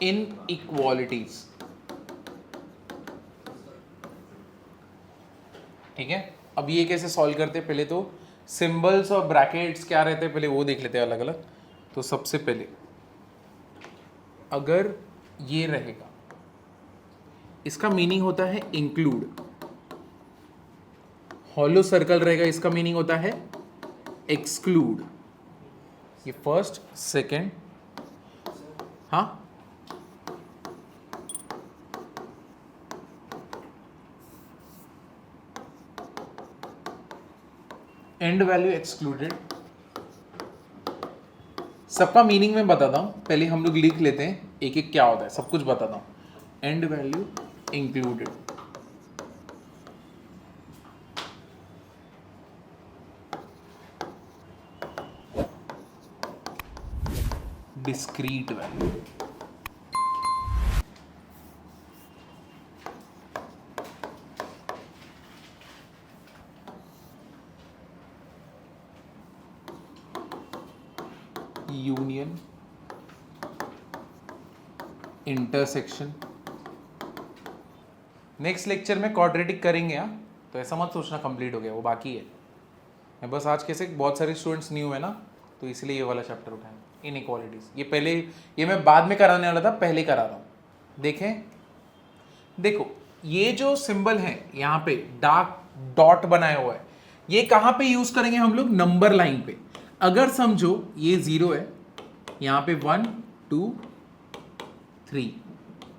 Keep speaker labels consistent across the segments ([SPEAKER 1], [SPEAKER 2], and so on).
[SPEAKER 1] Inequalities. ठीक है, अब ये कैसे सॉल्व करते हैं, पहले तो सिंबल्स और ब्रैकेट्स क्या रहते हैं पहले वो देख लेते हैं अलग अलग। तो सबसे पहले अगर ये रहेगा, इसका मीनिंग होता है इंक्लूड। हॉलो सर्कल रहेगा, इसका मीनिंग होता है एक्सक्लूड। ये फर्स्ट सेकेंड, हाँ एंड वैल्यू एक्सक्लूडेड। सबका मीनिंग मैं बताता हूं, पहले हम लोग लिख लेते हैं एक एक क्या होता है, सब कुछ बताता हूं। And value included, discrete value, union, intersection. Next lecture में क्वाड्रेटिक करेंगे, हाँ, तो ऐसा मत सोचना कंप्लीट हो गया, वो बाकी है। मैं बस आज कैसे बहुत सारे स्टूडेंट्स न्यू है ना, तो इसलिए ये वाला चैप्टर उठाएं, इनइक्वालिटीज। ये पहले, ये मैं बाद में कराने वाला था, पहले करा रहा हूं। देखें, देखो ये जो सिंबल है यहाँ पे डार्क डॉट बनाया हुआ है, ये कहाँ पे यूज करेंगे हम लोग, नंबर लाइन पे। अगर समझो ये 0 है, यहाँ पे 1 2 3,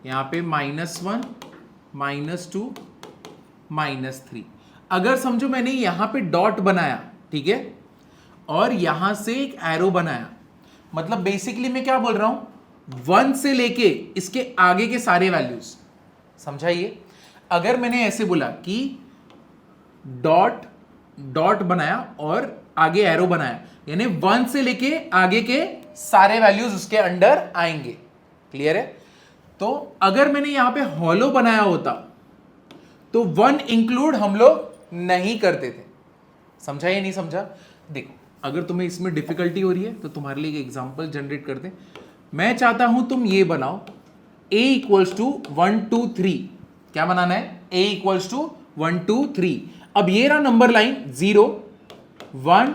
[SPEAKER 1] यहाँ पे -1 -2 -3। अगर समझो मैंने यहाँ पे डॉट बनाया, ठीक है, और यहां से एक एरो बनाया, मतलब बेसिकली मैं क्या बोल रहा हूं, 1 से लेके इसके आगे के सारे वैल्यूज। समझाइए, अगर मैंने ऐसे बोला कि डॉट डॉट बनाया और आगे एरो बनाया, यानी 1 से लेके आगे के सारे वैल्यूज उसके अंडर आएंगे। क्लियर है? तो अगर मैंने यहां पे हॉलो बनाया होता तो 1 इंक्लूड हम लोग नहीं करते थे। समझा या नहीं समझा? देखो, अगर तुम्हें इसमें डिफिकल्टी हो रही है तो तुम्हारे लिए एक एग्जांपल जनरेट करते हैं। मैं चाहता हूं तुम ये बनाओ, a इक्वल्स टू 1 2 3। क्या बनाना है? a equals to 1 2 3। अब ये रहा नंबर लाइन 0 1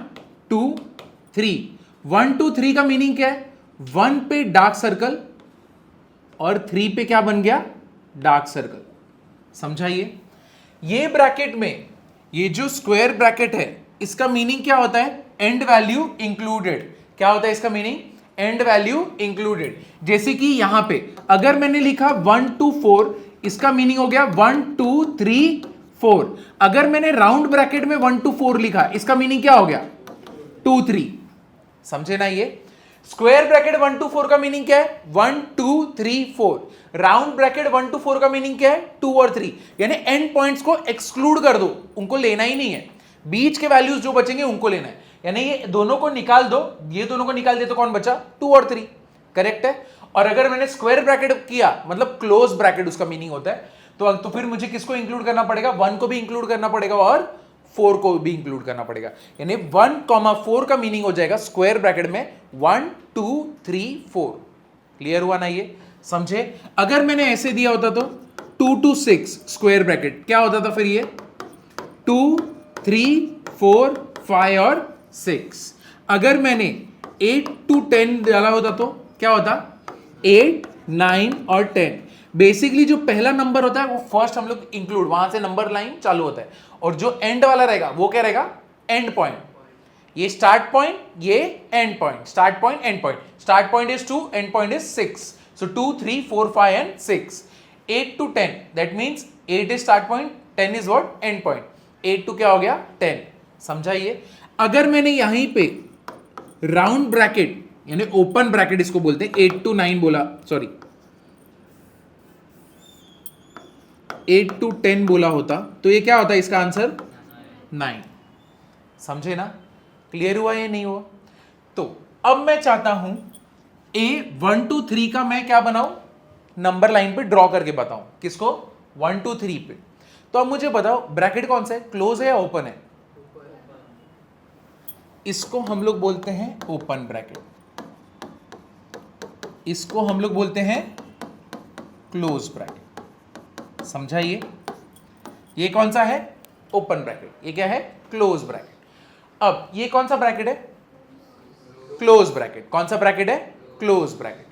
[SPEAKER 1] 2 3। 1 2 3 का मीनिंग क्या है? 1 पे डार्क सर्कल और 3 पे क्या बन गया? Dark circle. समझाइए, ये ब्रैकेट में ये जो स्क्वायर ब्रैकेट है इसका मीनिंग क्या होता है? And value included. क्या होता है इसका मीनिंग? And value included. जैसे कि यहां पे अगर मैंने लिखा 1 2 4, इसका मीनिंग हो गया 1 2 3 4। अगर मैंने राउंड ब्रैकेट में 1 2 4 लिखा, इसका मीनिंग क्या हो गया? 2 3। समझे ना? ये स्क्वायर ब्रैकेट 1 2 4 का मीनिंग क्या है? 1 2 3 4। राउंड ब्रैकेट 1 2 4 का मीनिंग क्या है? 2 और 3। यानी एंड पॉइंट्स को एक्सक्लूड कर दो, उनको लेना ही नहीं है, बीच के वैल्यूज जो बचेंगे उनको लेना है। यानी ये दोनों को निकाल दो, ये दोनों को निकाल दे तो कौन बचा? 2 और 3। करेक्ट है? और अगर मैंने स्क्वायर ब्रैकेट किया, मतलब क्लोज ब्रैकेट उसका मीनिंग होता है, तो फिर मुझे किसको इंक्लूड करना पड़ेगा? 1 को भी इंक्लूड करना पड़ेगा और 4 को भी इंक्लूड करना पड़ेगा। यानी 1,4 का मीनिंग हो जाएगा स्क्वायर ब्रैकेट में 1 2 3 4। क्लियर हुआ ना? ये समझे? अगर मैंने ऐसे दिया होता तो 2 to 6 स्क्वायर ब्रैकेट क्या होता था फिर? ये 2 3 4 5 और 6। अगर मैंने 8 to 10 डाला होता तो क्या होता? 8 9 और 10। बेसिकली जो पहला नंबर होता है वो फर्स्ट हम लोग इंक्लूड, वहां से नंबर लाइन चालू होता है, और जो एंड वाला रहेगा वो क्या रहेगा? And point. ये स्टार्ट पॉइंट, ये and point. Start point, and point. Start point is 2, and point is 6। So 2 3 4 5 and 6। 8 to 10, that means 8 is start point, 10 is what? And point. 8 to क्या हो गया? 10। समझाइए, अगर मैंने यहीं पे राउंड ब्रैकेट यानी ओपन ब्रैकेट इसको बोलते हैं, 8 to 9 बोला, सॉरी 8 to 10 बोला होता तो ये क्या होता है? इसका आंसर 9। समझे ना? क्लियर हुआ या नहीं हुआ? तो अब मैं चाहता हूं a 1 2 3 का मैं क्या बनाऊं? नंबर लाइन पे ड्रॉ करके बताऊं। किसको? 1 2 3 पे। तो अब मुझे बताओ ब्रैकेट कौन सा है? क्लोज है या ओपन है? इसको हम लोग बोलते हैं ओपन ब्रैकेट, इसको हम लोग बोलते हैं क्लोज ब्रैकेट। समझा? ये कौन सा है? Open bracket. ये क्या है? Close bracket. अब ये कौन सा ब्रैकेट है? Close bracket. कौन सा ब्रैकेट है? Close bracket.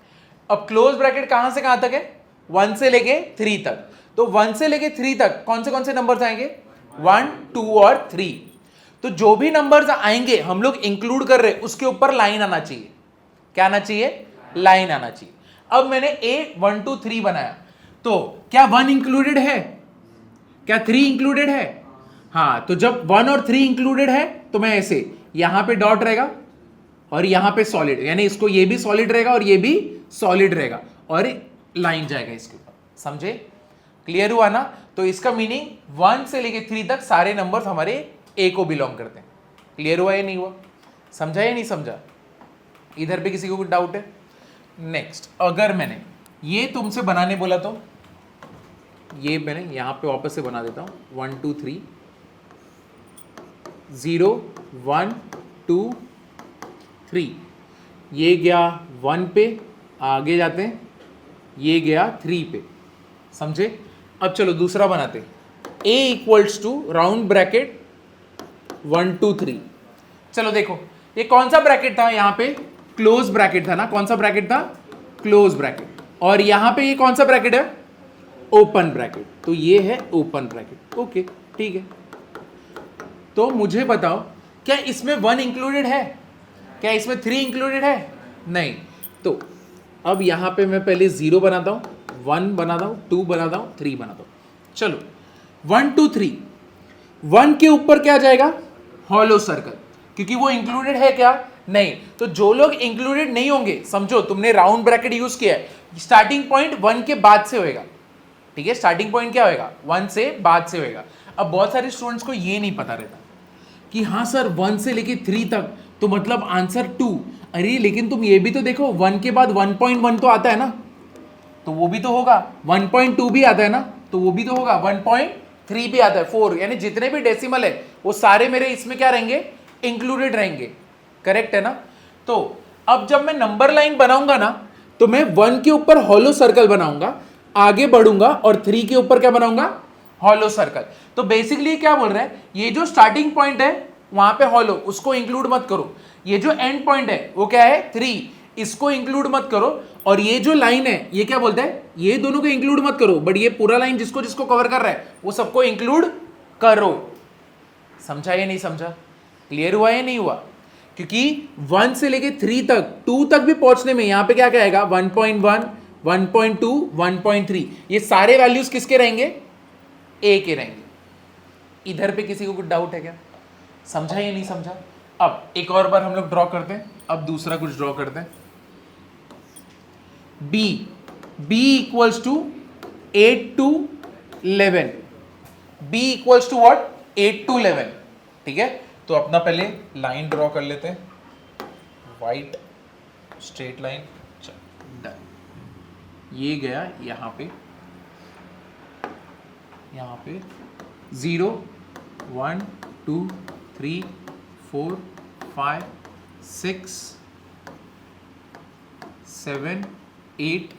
[SPEAKER 1] अब क्लोज ब्रैकेट कहां से कहां तक है? 1 से लेके 3 तक। तो 1 से लेके 3 तक कौन से नंबर्स आएंगे? 1, 2 और 3। तो जो भी नंबर्स आएंगे हम लोग इंक्लूड कर रहे, उसके ऊपर लाइन आना चाहिए। क्या आना चाहिए? लाइन आना चाहिए। अब मैंने A 1 2 3 बनाया, तो क्या 1 इंक्लूडेड है? क्या 3 इंक्लूडेड है? हाँ, तो जब 1 और 3 इंक्लूडेड है तो मैं ऐसे यहां पे डॉट रहेगा और यहां पे सॉलिड, यानी इसको ये भी सॉलिड रहेगा और ये भी सॉलिड रहेगा और लाइन जाएगा इसके ऊपर। समझे? क्लियर हुआ ना? तो इसका मीनिंग 1 से लेके 3 तक सारे नंबर्स हमारे ए को बिलोंग करते हैं। क्लियर हुआ या नहीं हुआ? समझा या नहीं समझा? इधर पे किसी को कुछ डाउट है? नेक्स्ट, अगर मैंने ये तुमसे बनाने बोला तो ये मैंने यहां पे वापस से बना देता हूं। 1 2 3 0 1 2 3, ये गया 1 पे, आगे जाते हैं, ये गया 3 पे। समझे? अब चलो दूसरा बनाते हैं। A equals to round bracket 1 2 3। चलो देखो, ये कौन सा ब्रैकेट था? यहां पे क्लोज ब्रैकेट था ना? कौन सा ब्रैकेट था? Close bracket. और यहां पे ये कौन सा ब्रैकेट है? Open bracket. तो ये है ओपन ब्रैकेट। ओके, ठीक है। तो मुझे बताओ, क्या इसमें 1 इंक्लूडेड है? क्या इसमें 3 इंक्लूडेड है? नहीं। तो अब यहां पे मैं पहले 0 बनाता हूं, 1 बनाता हूं, 2 बनाता हूं, 3 बनाता हूं। चलो 1 2 3, 1 के ऊपर क्या जाएगा? हॉलो सर्कल, क्योंकि वो इंक्लूडेड है क्या? नहीं। तो जो लोग इंक्लूडेड नहीं होंगे, समझो तुमने राउंड ब्रैकेट यूज किया है, स्टार्टिंग पॉइंट 1 के बाद से होएगा। ठीक है? स्टार्टिंग पॉइंट क्या होएगा? 1 से बाद से होएगा। अब बहुत सारे स्टूडेंट्स को ये नहीं पता रहता कि हाँ सर 1 से लेके 3 तक तो मतलब आंसर 2। अरे लेकिन तुम ये भी तो देखो, 1 के बाद 1.1 तो आता है ना, तो वो भी तो होगा। 1.2 भी आता है ना, तो वो भी तो होगा। 1.3 भी आता है, 4, यानी जितने भी डेसिमल है वो सारे मेरे इसमें क्या रहेंगे? इंक्लूडेड रहेंगे। करेक्ट है ना? तो अब जब मैं नंबर लाइन बनाऊंगा ना, तो मैं 1 के ऊपर हॉलो सर्कल बनाऊंगा, आगे बढ़ूंगा और 3 के ऊपर क्या बनाऊंगा? Hollow circle. तो बेसिकली क्या बोल रहा है, ये जो स्टार्टिंग पॉइंट है वहां पे हॉलो, उसको इंक्लूड मत करो। ये जो एंड पॉइंट है वो क्या है? 3, इसको इंक्लूड मत करो। और ये जो लाइन है ये क्या बोलता है? ये दोनों को इंक्लूड मत करो, बट ये पूरा लाइन जिसको जिसको कवर कर रहा है वो सबको इंक्लूड करो। समझा या नहीं समझा? क्लियर हुआ या नहीं हुआ? क्योंकि 1 से लेके 3 तक, 2 तक भी पहुंचने में यहां पे क्या क्या आएगा? 1.1 1.2 1.3, ये सारे वैल्यूज किसके रहेंगे? ए के रहेंगे। इधर पे किसी को कुछ डाउट है क्या? समझा या नहीं समझा? अब एक और बार हम लोग ड्रॉ करते हैं। अब दूसरा कुछ ड्रॉ करते हैं। b equals to 8 to 11। b equals to what? 8 to 11। ठीक है? तो अपना पहले लाइन ड्रॉ कर लेते हैं, वाइट स्ट्रेट लाइन। डन। ये गया यहां पे 0 1 2 3 4 5 6 7 8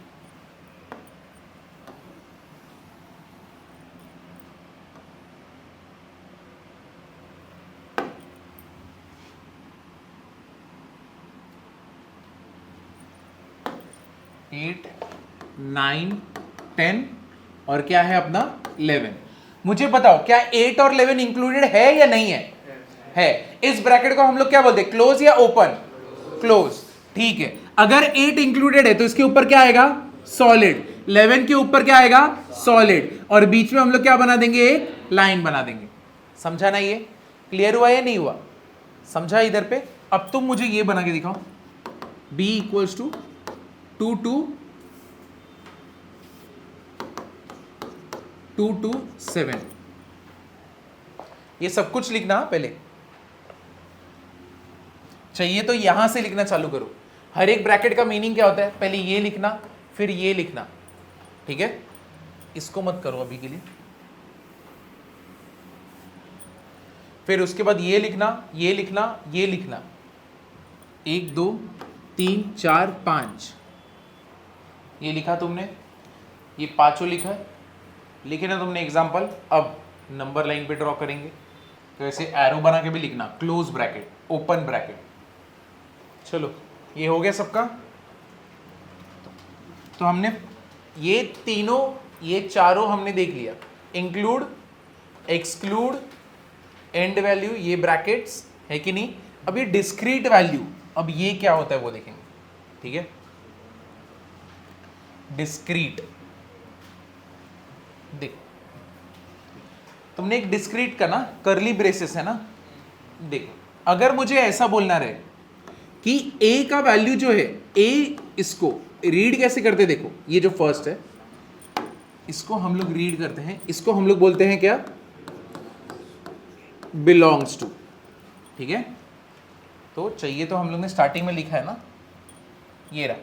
[SPEAKER 1] 8 9 10 और क्या है अपना 11। मुझे बताओ, क्या 8 और 11 इंक्लूडेड है या नहीं है? है। इस ब्रैकेट को हम लोग क्या बोलते हैं? क्लोज या ओपन? क्लोज। ठीक है। अगर 8 इंक्लूडेड है तो इसके ऊपर क्या आएगा? सॉलिड। 11 के ऊपर क्या आएगा? सॉलिड। और बीच में हम लोग क्या बना देंगे? एक लाइन बना देंगे। समझा ना? ये क्लियर हुआ या नहीं हुआ? समझा इधर पे? अब तुम मुझे ये बना के दिखाओ, b इक्वल्स टू 2 to 7। ये सब कुछ लिखना पहले चाहिए, तो यहां से लिखना चालू करो। हर एक ब्रैकेट का मीनिंग क्या होता है? पहले ये लिखना, फिर ये लिखना। ठीक है? इसको मत करो अभी के लिए। फिर उसके बाद ये लिखना, ये लिखना, ये लिखना। 1 2 3 4 5, ये लिखा तुमने। ये पांचों लिखा है, लिखे ना तुमने एग्जाम्पल। अब नंबर लाइन पे ड्रॉ करेंगे, तो ऐसे एरो बना के भी लिखना, क्लोज ब्रैकेट, ओपन ब्रैकेट। चलो ये हो गया सबका। तो हमने ये तीनों, ये चारों हमने देख लिया, इंक्लूड, एक्सक्लूड, एंड वैल्यू, ये ब्रैकेट्स है कि नहीं। अब ये डिस्क्रीट वैल्यू, अब ये क्या होता है वो देखेंगे, ठीक है। डिस्क्रीट, देख तुमने एक डिस्क्रीट का ना कर्ली ब्रेसेस है ना, देखो अगर मुझे ऐसा बोलना रहे कि a का वैल्यू जो है, a इसको रीड कैसे करते, देखो ये जो फर्स्ट है इसको हम लोग रीड करते हैं, इसको हम लोग बोलते हैं क्या, बिलोंग्स टू, ठीक है। तो चाहिए तो हम लोग ने स्टार्टिंग में लिखा है ना, ये रहा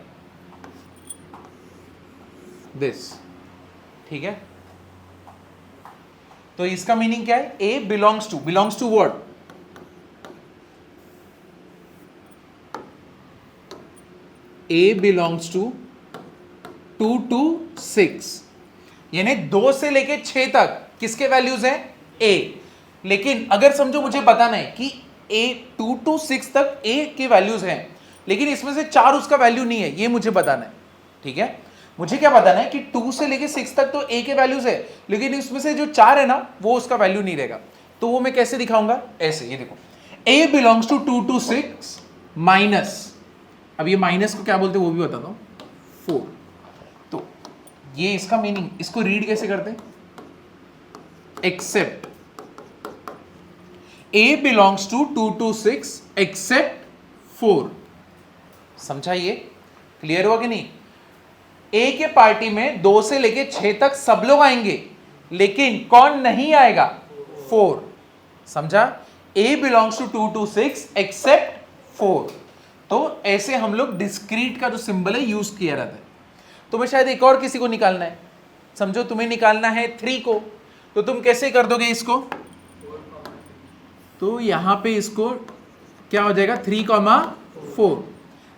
[SPEAKER 1] दिस, ठीक है। तो इसका मीनिंग क्या है, a belongs to what, a belongs to 2 to 6, यानी 2 से लेके 6 तक किसके वैल्यूज हैं, a। लेकिन अगर समझो मुझे बताना है कि a 2 to 6 तक a के वैल्यूज हैं, लेकिन इसमें से 4 उसका वैल्यू नहीं है, ये मुझे बताना है, ठीक है। मुझे क्या बताना है कि 2 से लेके 6 तक तो a के वैल्यूज है, लेकिन इसमें से जो 4 है ना वो उसका वैल्यू नहीं रहेगा। तो वो मैं कैसे दिखाऊंगा, ऐसे, ये देखो a belongs to 2 to 6 minus, अब ये माइनस को क्या बोलते हैं वो भी बताता हूं, 4। तो ये इसका मीनिंग, इसको रीड कैसे करते हैं, except a belongs to 2 to 6 except 4। समझा, ये क्लियर हुआ कि नहीं। a के पार्टी में 2 से लेके 6 तक सब लोग आएंगे, लेकिन कौन नहीं आएगा, 4। समझा, a belongs to 2 to 6 except 4। तो ऐसे हम लोग डिस्क्रीट का जो सिंबल है यूज किया रहता है। तुम्हें शायद एक और किसी को निकालना है, समझो तुम्हें निकालना है 3 को, तो तुम कैसे कर दोगे इसको, तो यहां पे इसको क्या हो जाएगा, 3,4।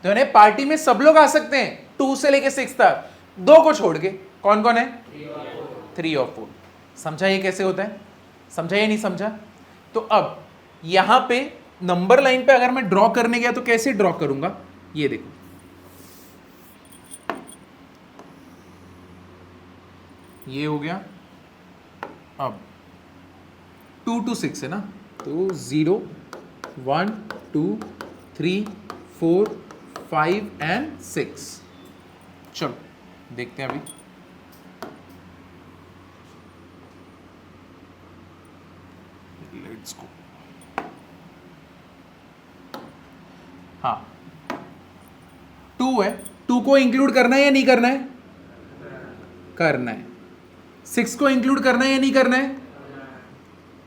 [SPEAKER 1] तो यानी पार्टी में सब लोग आ सकते हैं 2 से लेके 6 तक, 2 को छोड़ के। कौन कौन है, 3 और 4। समझा ये कैसे होता है, समझा या नहीं समझा। तो अब यहां पे नंबर लाइन पे अगर मैं ड्रॉ करने गया तो कैसे ड्रॉ करूंगा, ये देखो, ये हो गया। अब 2 to 6 है ना, तो 0 1 2 3 4 5 and 6। चलो देखते हैं अभी, लेट्स गो। हाँ 2 है, 2 को इंक्लूड करना है या नहीं करना है, करना है। 6 को इंक्लूड करना है या नहीं करना है,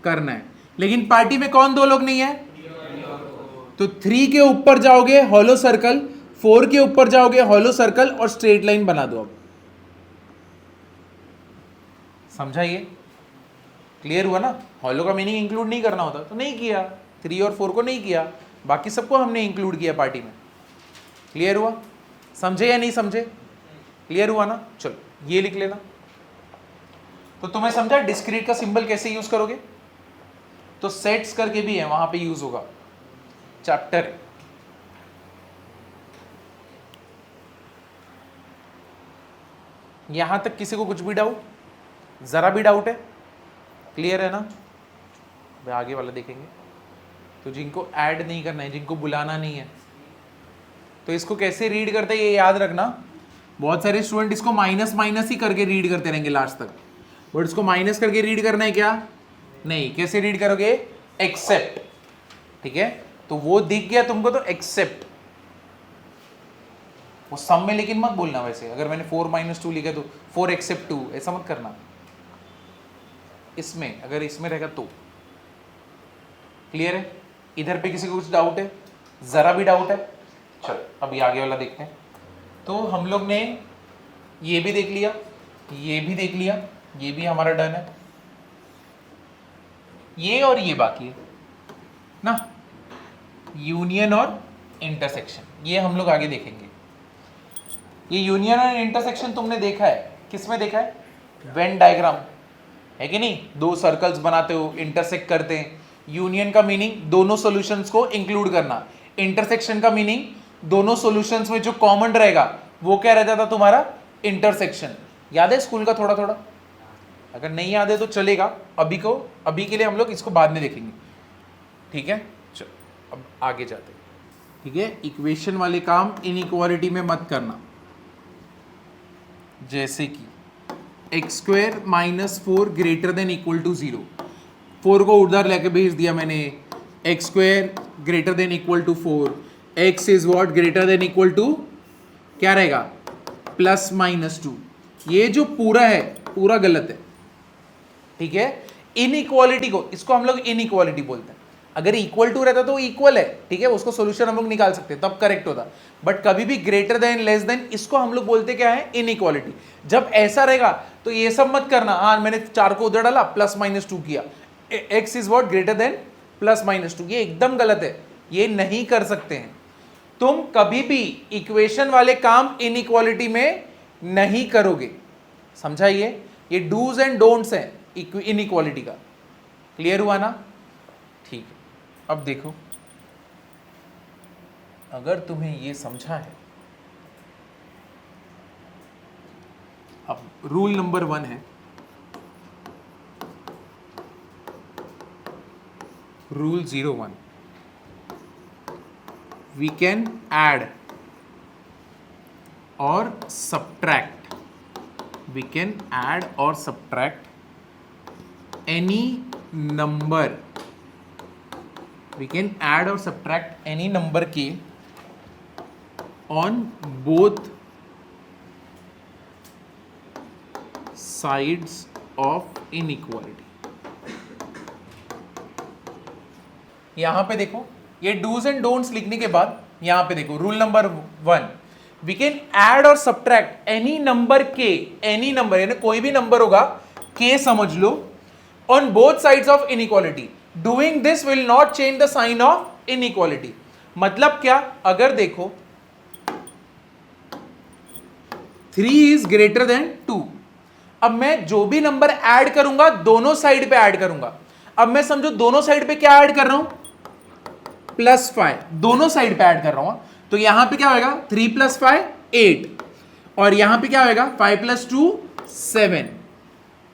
[SPEAKER 1] करना है। लेकिन पार्टी में कौन 2 लोग नहीं है, तो 3 के ऊपर जाओगे हॉलो सर्कल, 4 के ऊपर जाओगे हॉलो सर्कल और स्ट्रेट लाइन बना दो। अब समझा, ये क्लियर हुआ ना। हॉलो का मीनिंग इंक्लूड नहीं करना होता, तो नहीं किया, 3 और 4 को नहीं किया, बाकी सबको हमने इंक्लूड किया पार्टी में। क्लियर हुआ, समझे या नहीं समझे, क्लियर हुआ ना। चलो ये लिख लेना। तो तुम्हें समझा डिस्क्रीट का सिंबल कैसे यूज करोगे, तो सेट्स करके भी है, वहां पे यूज होगा, चैप्टर। यहां तक किसी को कुछ भी डाउट, जरा भी डाउट है, क्लियर है ना। आगे वाला देखेंगे। तो जिनको ऐड नहीं करना है, जिनको बुलाना नहीं है, तो इसको कैसे रीड करते हैं ये याद रखना। बहुत सारे स्टूडेंट इसको माइनस माइनस ही करके रीड करते रहेंगे लास्ट तक, बट इसको माइनस करके रीड करना है क्या, नहीं। कैसे रीड करोगे, एक्सेप्ट, ठीक है। तो वो दिख गया तुमको तो एक्सेप्ट, वो सम में लेकिन मत बोलना। वैसे अगर मैंने 4 - 2 लिखा तो 4 एक्सेप्ट 2, ऐसा मत करना। इसमें अगर इसमें रहेगा तो क्लियर है। इधर पे किसी को कुछ डाउट है, जरा भी डाउट है, चलो अभी आगे वाला देखते हैं। तो हम लोग ने ये भी देख लिया, ये भी देख लिया, ये भी हमारा डन है, ये और ये बाकी है ना, यूनियन और इंटरसेक्शन, ये हम लोग आगे देखेंगे। ये यूनियन और इंटरसेक्शन तुमने देखा है किसमें देखा है? वेन डायग्राम, है कि नहीं? दो सर्कल्स बनाते हो, इंटरसेक्ट करते हैं। यूनियन का मीनिंग दोनों सॉल्यूशंस को इंक्लूड करना, इंटरसेक्शन का मीनिंग दोनों सॉल्यूशंस में जो कॉमन रहेगा वो क्या रह जाता तुम्हारा? इंटरसेक्शन। याद है स्कूल का थोड़ा थोड़ा? अगर नहीं याद है तो चलेगा, अभी के लिए हम लोग इसको बाद में देखेंगे, ठीक है? चलो अब आगे जाते हैं, ठीक है? इक्वेशन वाले काम इनइक्वालिटी में मत करना, जैसे कि x square minus 4 greater than equal to 0, 4 को उधर लेके भेज दिया मैंने, x square greater than equal to 4, x is what? Greater than equal to क्या रहेगा? Plus minus 2। ये जो पूरा है पूरा गलत है, ठीक है? इनइक्वालिटी को, इसको हम लोग इनइक्वालिटी बोलते हैं। अगर इक्वल टू रहता तो इक्वल है, ठीक है, उसको सोल्यूशन हम लोग निकाल सकते हैं, तब करेक्ट होता। बट कभी भी ग्रेटर देन, लेस देन, इसको हम लोग बोलते क्या है? इनइक्वालिटी। जब ऐसा रहेगा तो ये सब मत करना, हाँ मैंने 4 को उधर डाला, प्लस माइनस 2 किया, x is what? Greater then plus minus 2, ये एकदम गलत है, ये नहीं कर सकते हैं। तुम कभी भी इक्वेशन वाले काम इनइक्वालिटी में नहीं करोगे, समझाइए? ये डूज एंड डोंट्स हैं इनइक्वालिटी का। क्लियर हुआ ना? ठीक है, अब देखो, अगर तुम्हें ये समझा है, अब रूल नंबर 1 है, रूल 01, वी कैन ऐड और सब्ट्रैक्ट, वी कैन ऐड और subtract any number, we can add or subtract any number k on both sides of inequality। यहां पे देखो, ये डूज एंड डोंट्स लिखने के बाद यहां पे देखो rule number 1, we can add और subtract any number k, any number यानी कोई भी नंबर होगा, k समझ लो, on both sides of inequality, doing this will not change the sign of inequality। मतलब क्या? अगर देखो 3 is greater than 2, अब मैं जो भी नंबर ऐड करूंगा दोनों साइड पे ऐड करूंगा। अब मैं समझो दोनों साइड पे क्या ऐड कर रहा हूं? +5, दोनों साइड पे ऐड कर रहा हूं, तो यहां पे क्या होगा? 3 + 5 8, और यहां पे क्या होगा? 5 + 2 7,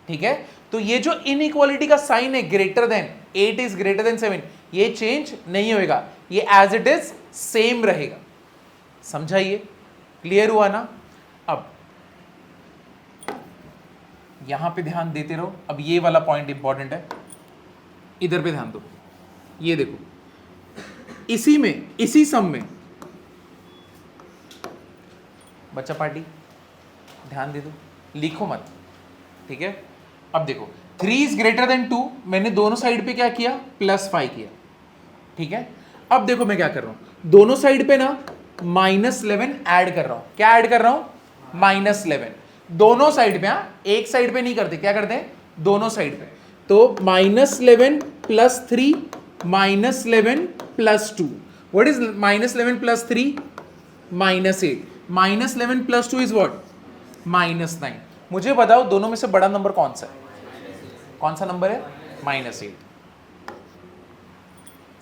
[SPEAKER 1] ठीक है? तो ये जो इनइक्वालिटी का साइन है, greater than, 8 is greater then 7, ये चेंज नहीं होएगा, ये एज इट इज सेम रहेगा। समझाइए? क्लियर हुआ ना? अब यहां पे ध्यान देते रहो, अब ये वाला पॉइंट इंपॉर्टेंट है, इधर पे ध्यान दो। ये देखो, इसी में, इसी सम में, बच्चा पार्टी ध्यान दे दो, लिखो मत, ठीक है? अब देखो 3 इज ग्रेटर देन 2, मैंने दोनों साइड पे क्या किया? +5 किया, ठीक है? अब देखो मैं क्या कर रहा हूं, दोनों साइड पे ना -11 ऐड कर रहा हूं। क्या ऐड कर रहा हूं? -11, दोनों साइड पे। हाँ, एक साइड पे नहीं करते, क्या करते हैं? दोनों साइड पे। तो -11 + 3 -11 + 2, व्हाट इज -11 + 3? -8, -11 + 2 is what? -9। मुझे बताओ दोनों में से बड़ा नंबर कौन सा है? कौन सा नंबर है? -8।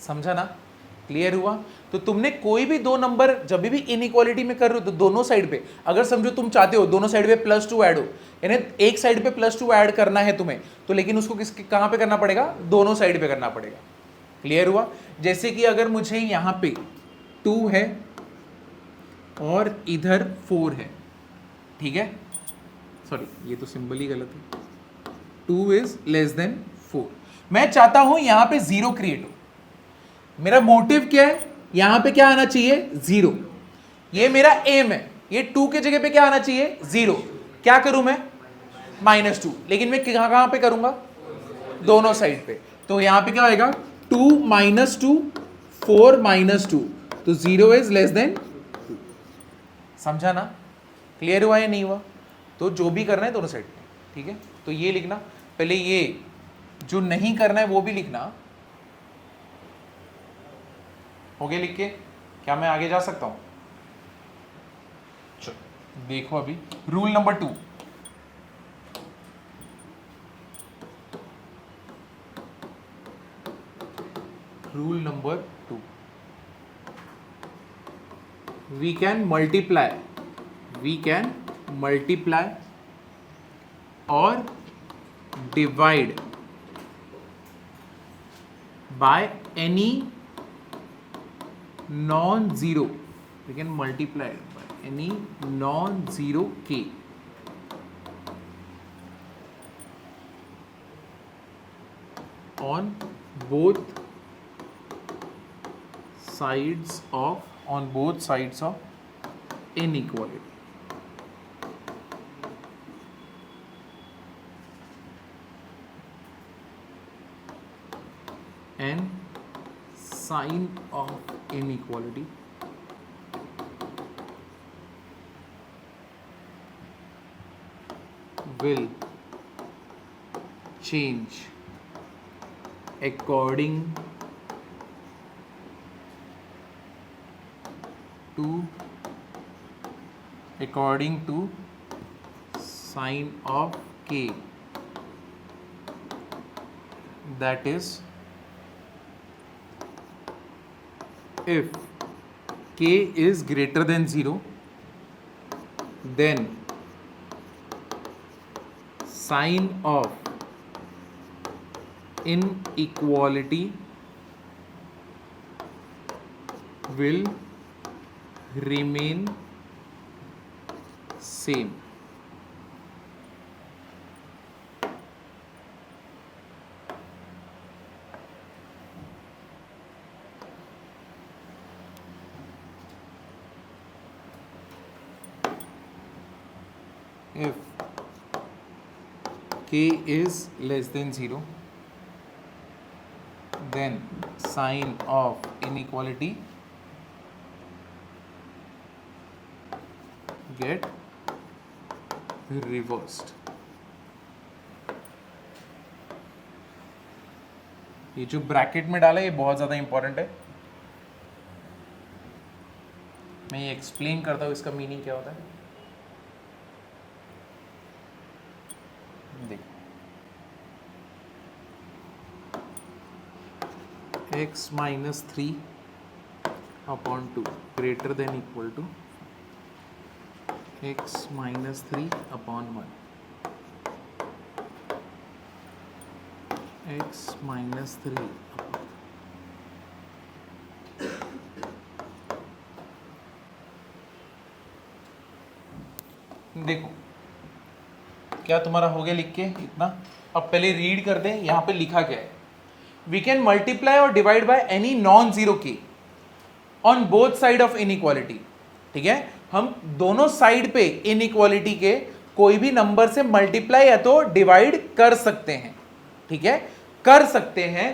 [SPEAKER 1] समझा ना? क्लियर हुआ? तो तुमने कोई भी दो नंबर जब भी इनइक्वालिटी में कर रहे हो तो दोनों साइड पे, अगर समझो तुम चाहते हो दोनों साइड पे +2 ऐड हो, यानी एक साइड पे +2 ऐड करना है तुम्हें, तो लेकिन उसको कहां पे करना पड़ेगा? दोनों साइड पे करना पड़ेगा। क्लियर हुआ? जैसे कि अगर मुझे यहां पे 2 है और इधर 4 है, ठीक है? सॉरी, ये तो सिंबल ही गलत है। 2 इज लेस देन 4, मैं चाहता हूं यहां पे 0 क्रिएट हो। मेरा मोटिव क्या है? यहां पे क्या आना चाहिए? 0। ये मेरा एम है, ये 2 के जगह पे क्या आना चाहिए? 0। क्या करूं मैं? -2, लेकिन मैं कहां पे करूंगा? दोनों साइड पे। तो यहां पे क्या होएगा? 2 - 2 4 -2, तो 0 इज लेस देन 2। समझा ना? क्लियर हुआ या नहीं हुआ? तो जो भी करना है दोनों साइड पे, ठीक है? तो ये लिखना पहले, ये जो नहीं करना है वो भी लिखना। हो गया लिख के? क्या मैं आगे जा सकता हूं? चलो देखो, अभी rule number 2, rule number 2, we can multiply or divide by any non-zero, we can multiply it by any non-zero k on both sides of inequality. And sign of inequality will change according to sign of k, that is, if k is greater than 0, then sign of inequality will remain same. If k is less than 0, then sign of inequality get reversed. ये जो bracket में डाला है ये बहुत ज़्यादा important है. मैं ये एक्सप्लेन करता हूँ इसका मीनिंग क्या होता है. देखो, x minus 3 upon 2 greater than equal to x minus 3 upon 1, x minus 3 upon. देखो क्या तुम्हारा हो गया लिख के इतना. अब पहले रीड कर दें यहां पे लिखा क्या है. वी कैन मल्टीप्लाई और divide by any non zero k on both side of inequality. ठीक है, हम दोनों साइड पे इनइक्वालिटी के कोई भी नंबर से मल्टीप्लाई या तो डिवाइड कर सकते हैं. ठीक है, कर सकते हैं.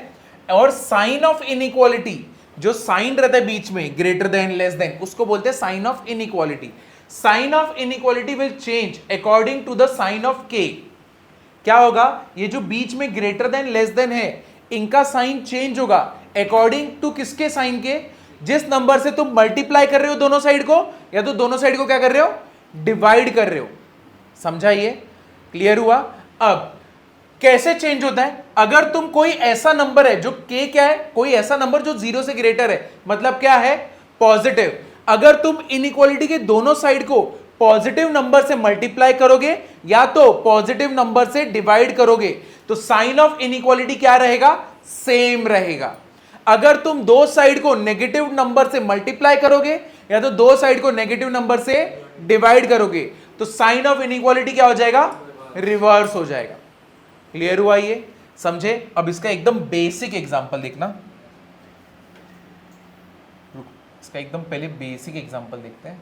[SPEAKER 1] और साइन ऑफ इनइक्वालिटी, जो साइन रहता है बीच में ग्रेटर देन लेस देन, उसको बोलते हैं sign of inequality. Sign of inequality will change according to the sign of k. क्या होगा, ये जो बीच में ग्रेटर देन लेस देन है इनका साइन चेंज होगा अकॉर्डिंग टू किसके साइन के. जिस नंबर से तुम मल्टीप्लाई कर रहे हो दोनों साइड को, या तो दोनों साइड को क्या कर रहे हो, डिवाइड कर रहे हो. समझा, ये क्लियर हुआ. अब कैसे चेंज होता है, अगर तुम कोई ऐसा नंबर है जो के क्या है, कोई ऐसा नंबर जो 0 से ग्रेटर है, मतलब क्या है, पॉजिटिव. अगर तुम इनइक्वालिटी के दोनों साइड को पॉजिटिव नंबर से मल्टीप्लाई करोगे या तो पॉजिटिव नंबर से डिवाइड करोगे, तो साइन ऑफ इनइक्वालिटी क्या रहेगा, सेम रहेगा. अगर तुम दो साइड को नेगेटिव नंबर से मल्टीप्लाई करोगे या तो दो साइड को नेगेटिव नंबर से डिवाइड करोगे, तो साइन ऑफ इनइक्वालिटी क्या हो जाएगा, रिवर्स हो जाएगा. क्लियर हुआ, ये समझे. अब इसका एकदम बेसिक एग्जांपल देखना. इसका एकदम पहले बेसिक एग्जांपल देखते हैं.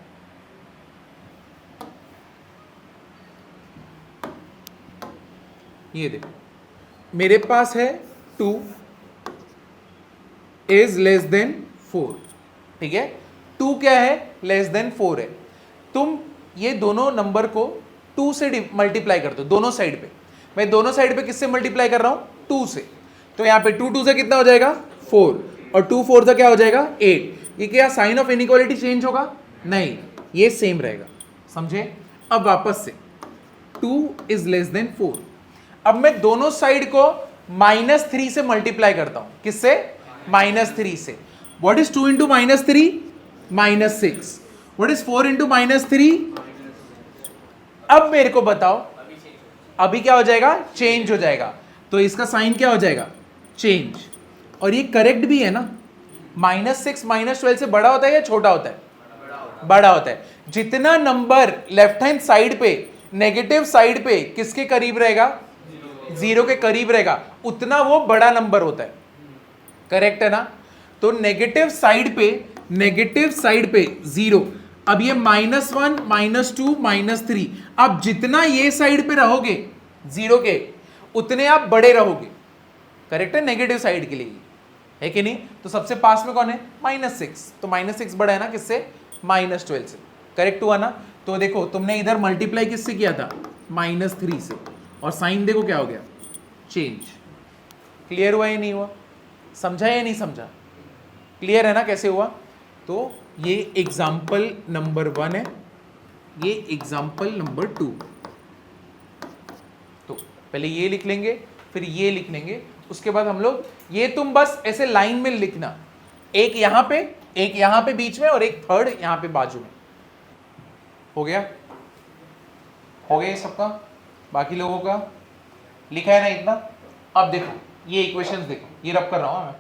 [SPEAKER 1] ये देखो, मेरे पास है 2 इज लेस देन 4. ठीक है, 2 क्या है, लेस देन 4 है. तुम ये दोनों नंबर को 2 से मल्टीप्लाई करते हो दोनों साइड पे. मैं दोनों साइड पे किससे मल्टीप्लाई कर रहा हूं, 2 से. तो यहां पे 2 2 से कितना हो जाएगा, 4, और 2 4 से क्या हो जाएगा, 8. ये क्या साइन ऑफ इनइक्वालिटी चेंज होगा, नहीं, ये सेम रहेगा. समझे. अब वापस से 2 इज लेस देन 4. अब मैं दोनों साइड को -3 से मल्टीप्लाई करता हूं. किससे, -3 से। What is 2 into -3? -6। What is 4 into -3? अब मेरे को बताओ, अभी क्या हो जाएगा? चेंज हो जाएगा। तो इसका साइन क्या हो जाएगा? चेंज। और ये करेक्ट भी है ना? -6 -12 से बड़ा होता है या छोटा होता है? बड़ा होता है। जितना नंबर लेफ्ट हैंड साइड पे, नेगेटिव साइड पे किसके करीब रहेगा? 0 के करीब रहेगा, उतना वो बड़ा नंबर होता है। करेक्ट है ना? तो नेगेटिव साइड पे 0। अब ये -1 -2 -3, अब जितना ये साइड पे रहोगे 0 के, उतने आप बड़े रहोगे। करेक्ट है? नेगेटिव साइड के लिए है कि नहीं? तो सबसे पास में कौन है? -6। तो -6 बड़ा है ना किससे? -12 से। करेक्ट हुआ ना? तो देखो तुमने इधर मल्टीप्लाई किससे किया था? -3 से, और साइन देखो क्या हो गया? चेंज। क्लियर हुआ या नहीं हुआ? समझा या नहीं समझा? क्लियर है ना कैसे हुआ? तो ये एग्जाम्पल नंबर 1 है, ये एग्जाम्पल नंबर 2। तो पहले ये लिख लेंगे, फिर ये लिख लेंगे, उसके बाद हम लोग ये, तुम बस ऐसे लाइन में लिखना, एक यहां पे, एक यहां पे बीच में, और एक थर्ड यहां पे बाजू में। हो गया? हो गया ये सबका? बाकी लोगों का लिखा है ना इतना? अब देखो ये इक्वेशंस देखो, ये रब कर रहा हूं मैं।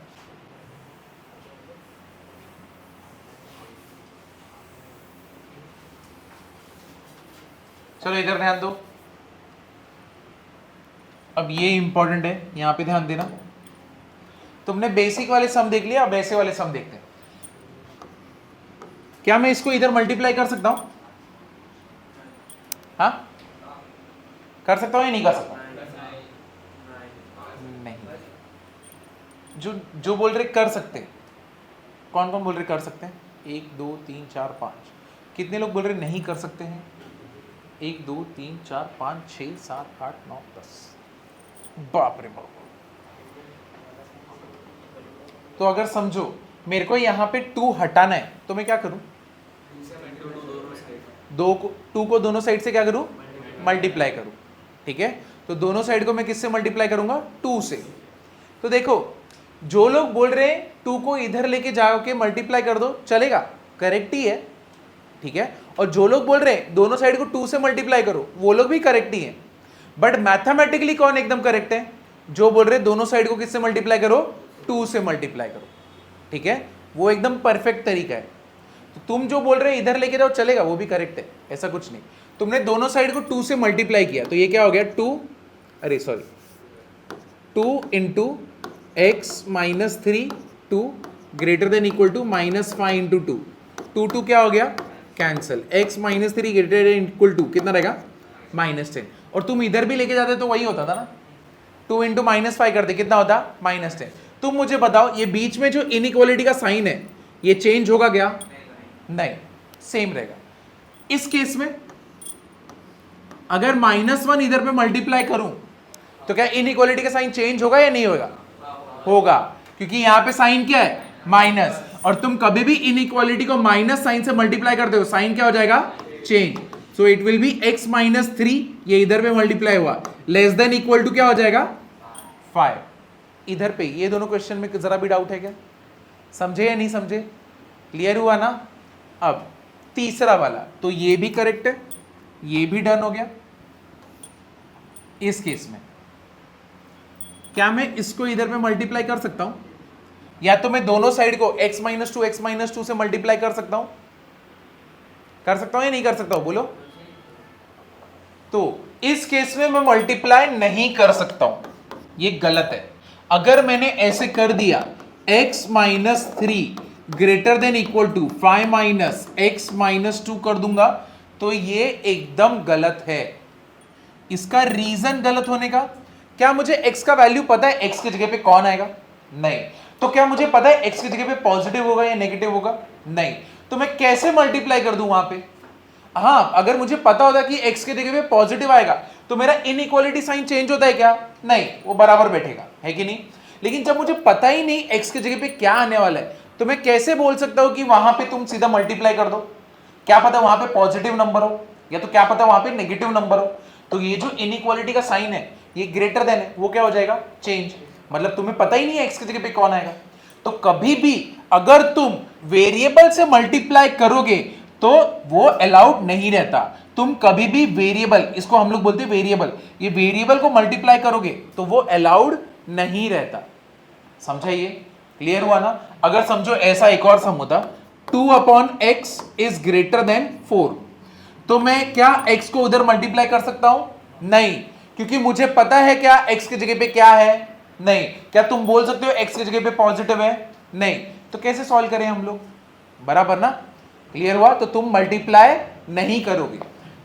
[SPEAKER 1] चलो इधर ध्यान दो। अब ये इंपॉर्टेंट है, यहां पे ध्यान देना। तुमने बेसिक वाले सम देख लिया, अब ऐसे वाले सम देखते हैं। क्या मैं इसको इधर मल्टीप्लाई कर सकता हूं? हाँ, कर सकता हूं या नहीं कर सकता? नहीं। जो बोल रहे कर सकते हैं, कौन कौन बोल रहे कर सकते हैं? 1 2 3 4 5। कितने लोग बोल रहे नहीं कर सकते हैं? 1 2 3 4 5 6 7 8 9 10। बाप रे बाप। तो अगर समझो मेरे को यहाँ पे 2 हटाना है, तो मैं क्या करूं? 2 को दोनों साइड से क्या करूं? मल्टीप्लाई करूं। ठीक है? तो दोनों साइड को मैं किससे मल्टीप्लाई करूंगा? 2 से। तो देखो जो लोग बोल रहे हैं 2 को इधर लेके जाके मल्टीप्लाई कर दो, चलेगा, करेक्ट ही है। ठीक है? और जो लोग बोल रहे हैं दोनों साइड को 2 से मल्टीप्लाई करो, वो लोग भी करेक्ट ही है। बट मैथमेटिकली कौन एकदम करेक्ट है? जो बोल रहे हैं दोनों साइड को किससे मल्टीप्लाई करो? 2 से मल्टीप्लाई करो। ठीक है? वो एकदम परफेक्ट तरीका है। तो तुम जो बोल रहे हैं इधर लेके जाओ, चलेगा, वो भी करेक्ट है, ऐसा कुछ नहीं। तुमने दोनों साइड को 2 से मल्टीप्लाई किया, तो ये क्या हो गया? 2 into x minus 3 2 greater than equal to -5 into 2 2 क्या हो गया? Cancel. x minus 3 greater than equal to कितना रहेगा? -10। और तुम इधर भी लेके जाते तो वही होता था ना, 2 इंटू -5 करते कितना होता? -10। तुम मुझे बताओ ये बीच में जो इनइक्वालिटी का साइन है ये चेंज होगा क्या? नहीं, सेम रहेगा। इस केस में अगर -1 इधर पे मल्टीप्लाई करूं तो क्या इनइक्वालिटी का साइन चेंज होगा या नहीं होगा? होगा, क्योंकि यहां पे साइन क्या है? माइनस। और तुम कभी भी इनइक्वालिटी को माइनस साइन से मल्टीप्लाई करते हो, साइन क्या हो जाएगा? Change. So it will be x minus 3, ये इधर पे मल्टीप्लाई हुआ, लेस देन इक्वल टू क्या हो जाएगा? 5। इधर पे ये दोनों क्वेश्चन में जरा भी डाउट है क्या? समझे या नहीं समझे? क्लियर हुआ ना? अब तीसरा वाला, तो ये भी करेक्ट है, ये भी डन हो गया। इस केस में क्या मैं इसको इधर पे मल्टीप्लाई कर सकता हूं? या तो मैं दोनों साइड को x माइनस 2 से मल्टीप्लाई कर सकता हूं? कर सकता हूं या नहीं कर सकता हूं? बोलो। तो इस केस में मैं मल्टीप्लाई नहीं कर सकता हूं, ये गलत है। अगर मैंने ऐसे कर दिया x minus 3 greater than equal to 5 minus x minus 2 कर दूंगा, तो ये एकदम गलत है। इसका रीजन गलत होने का, क्या मुझे x का वैल्यू पता है x की जगह पे कौन आएगा? नहीं। तो क्या मुझे पता है x की जगह पे पॉजिटिव होगा या नेगेटिव होगा? नहीं। तो मैं कैसे मल्टीप्लाई कर दूं वहां पे? हाँ, अगर मुझे पता होता कि x की जगह पे पॉजिटिव आएगा तो मेरा इनइक्वालिटी साइन चेंज होता है क्या? नहीं, वो बराबर बैठेगा, है कि नहीं? लेकिन जब मुझे पता ही नहीं x की जगह पे क्या आने वाला है, तो मैं कैसे बोल सकता हूं कि वहां पे तुम सीधा मल्टीप्लाई कर दो? क्या पता वहां पे पॉजिटिव नंबर हो, या तो क्या पता वहां पे नेगेटिव नंबर हो। तो ये जो इनइक्वालिटी का साइन है, ये ग्रेटर देन है, वो क्या हो जाएगा? चेंज। मतलब तुम्हें पता ही नहीं है x की जगह पे कौन आएगा। तो कभी भी अगर तुम वेरिएबल से मल्टीप्लाई करोगे तो वो अलाउड नहीं रहता। तुम कभी भी वेरिएबल, इसको हम लोग बोलते हैं वेरिएबल, ये वेरिएबल को मल्टीप्लाई करोगे तो वो अलाउड नहीं रहता। समझा? ये क्लियर हुआ ना? अगर समझो ऐसा एक और सम होता, 2/x इज ग्रेटर देन 4, तो मैं क्या x को उधर मल्टीप्लाई कर सकता हूं? नहीं, क्योंकि मुझे पता है क्या x की जगह पे क्या है? नहीं। क्या तुम बोल सकते हो x की जगह पे पॉजिटिव है? नहीं। तो कैसे सॉल्व करें हम लोग? बराबर ना? क्लियर हुआ? तो तुम मल्टीप्लाई नहीं करोगे।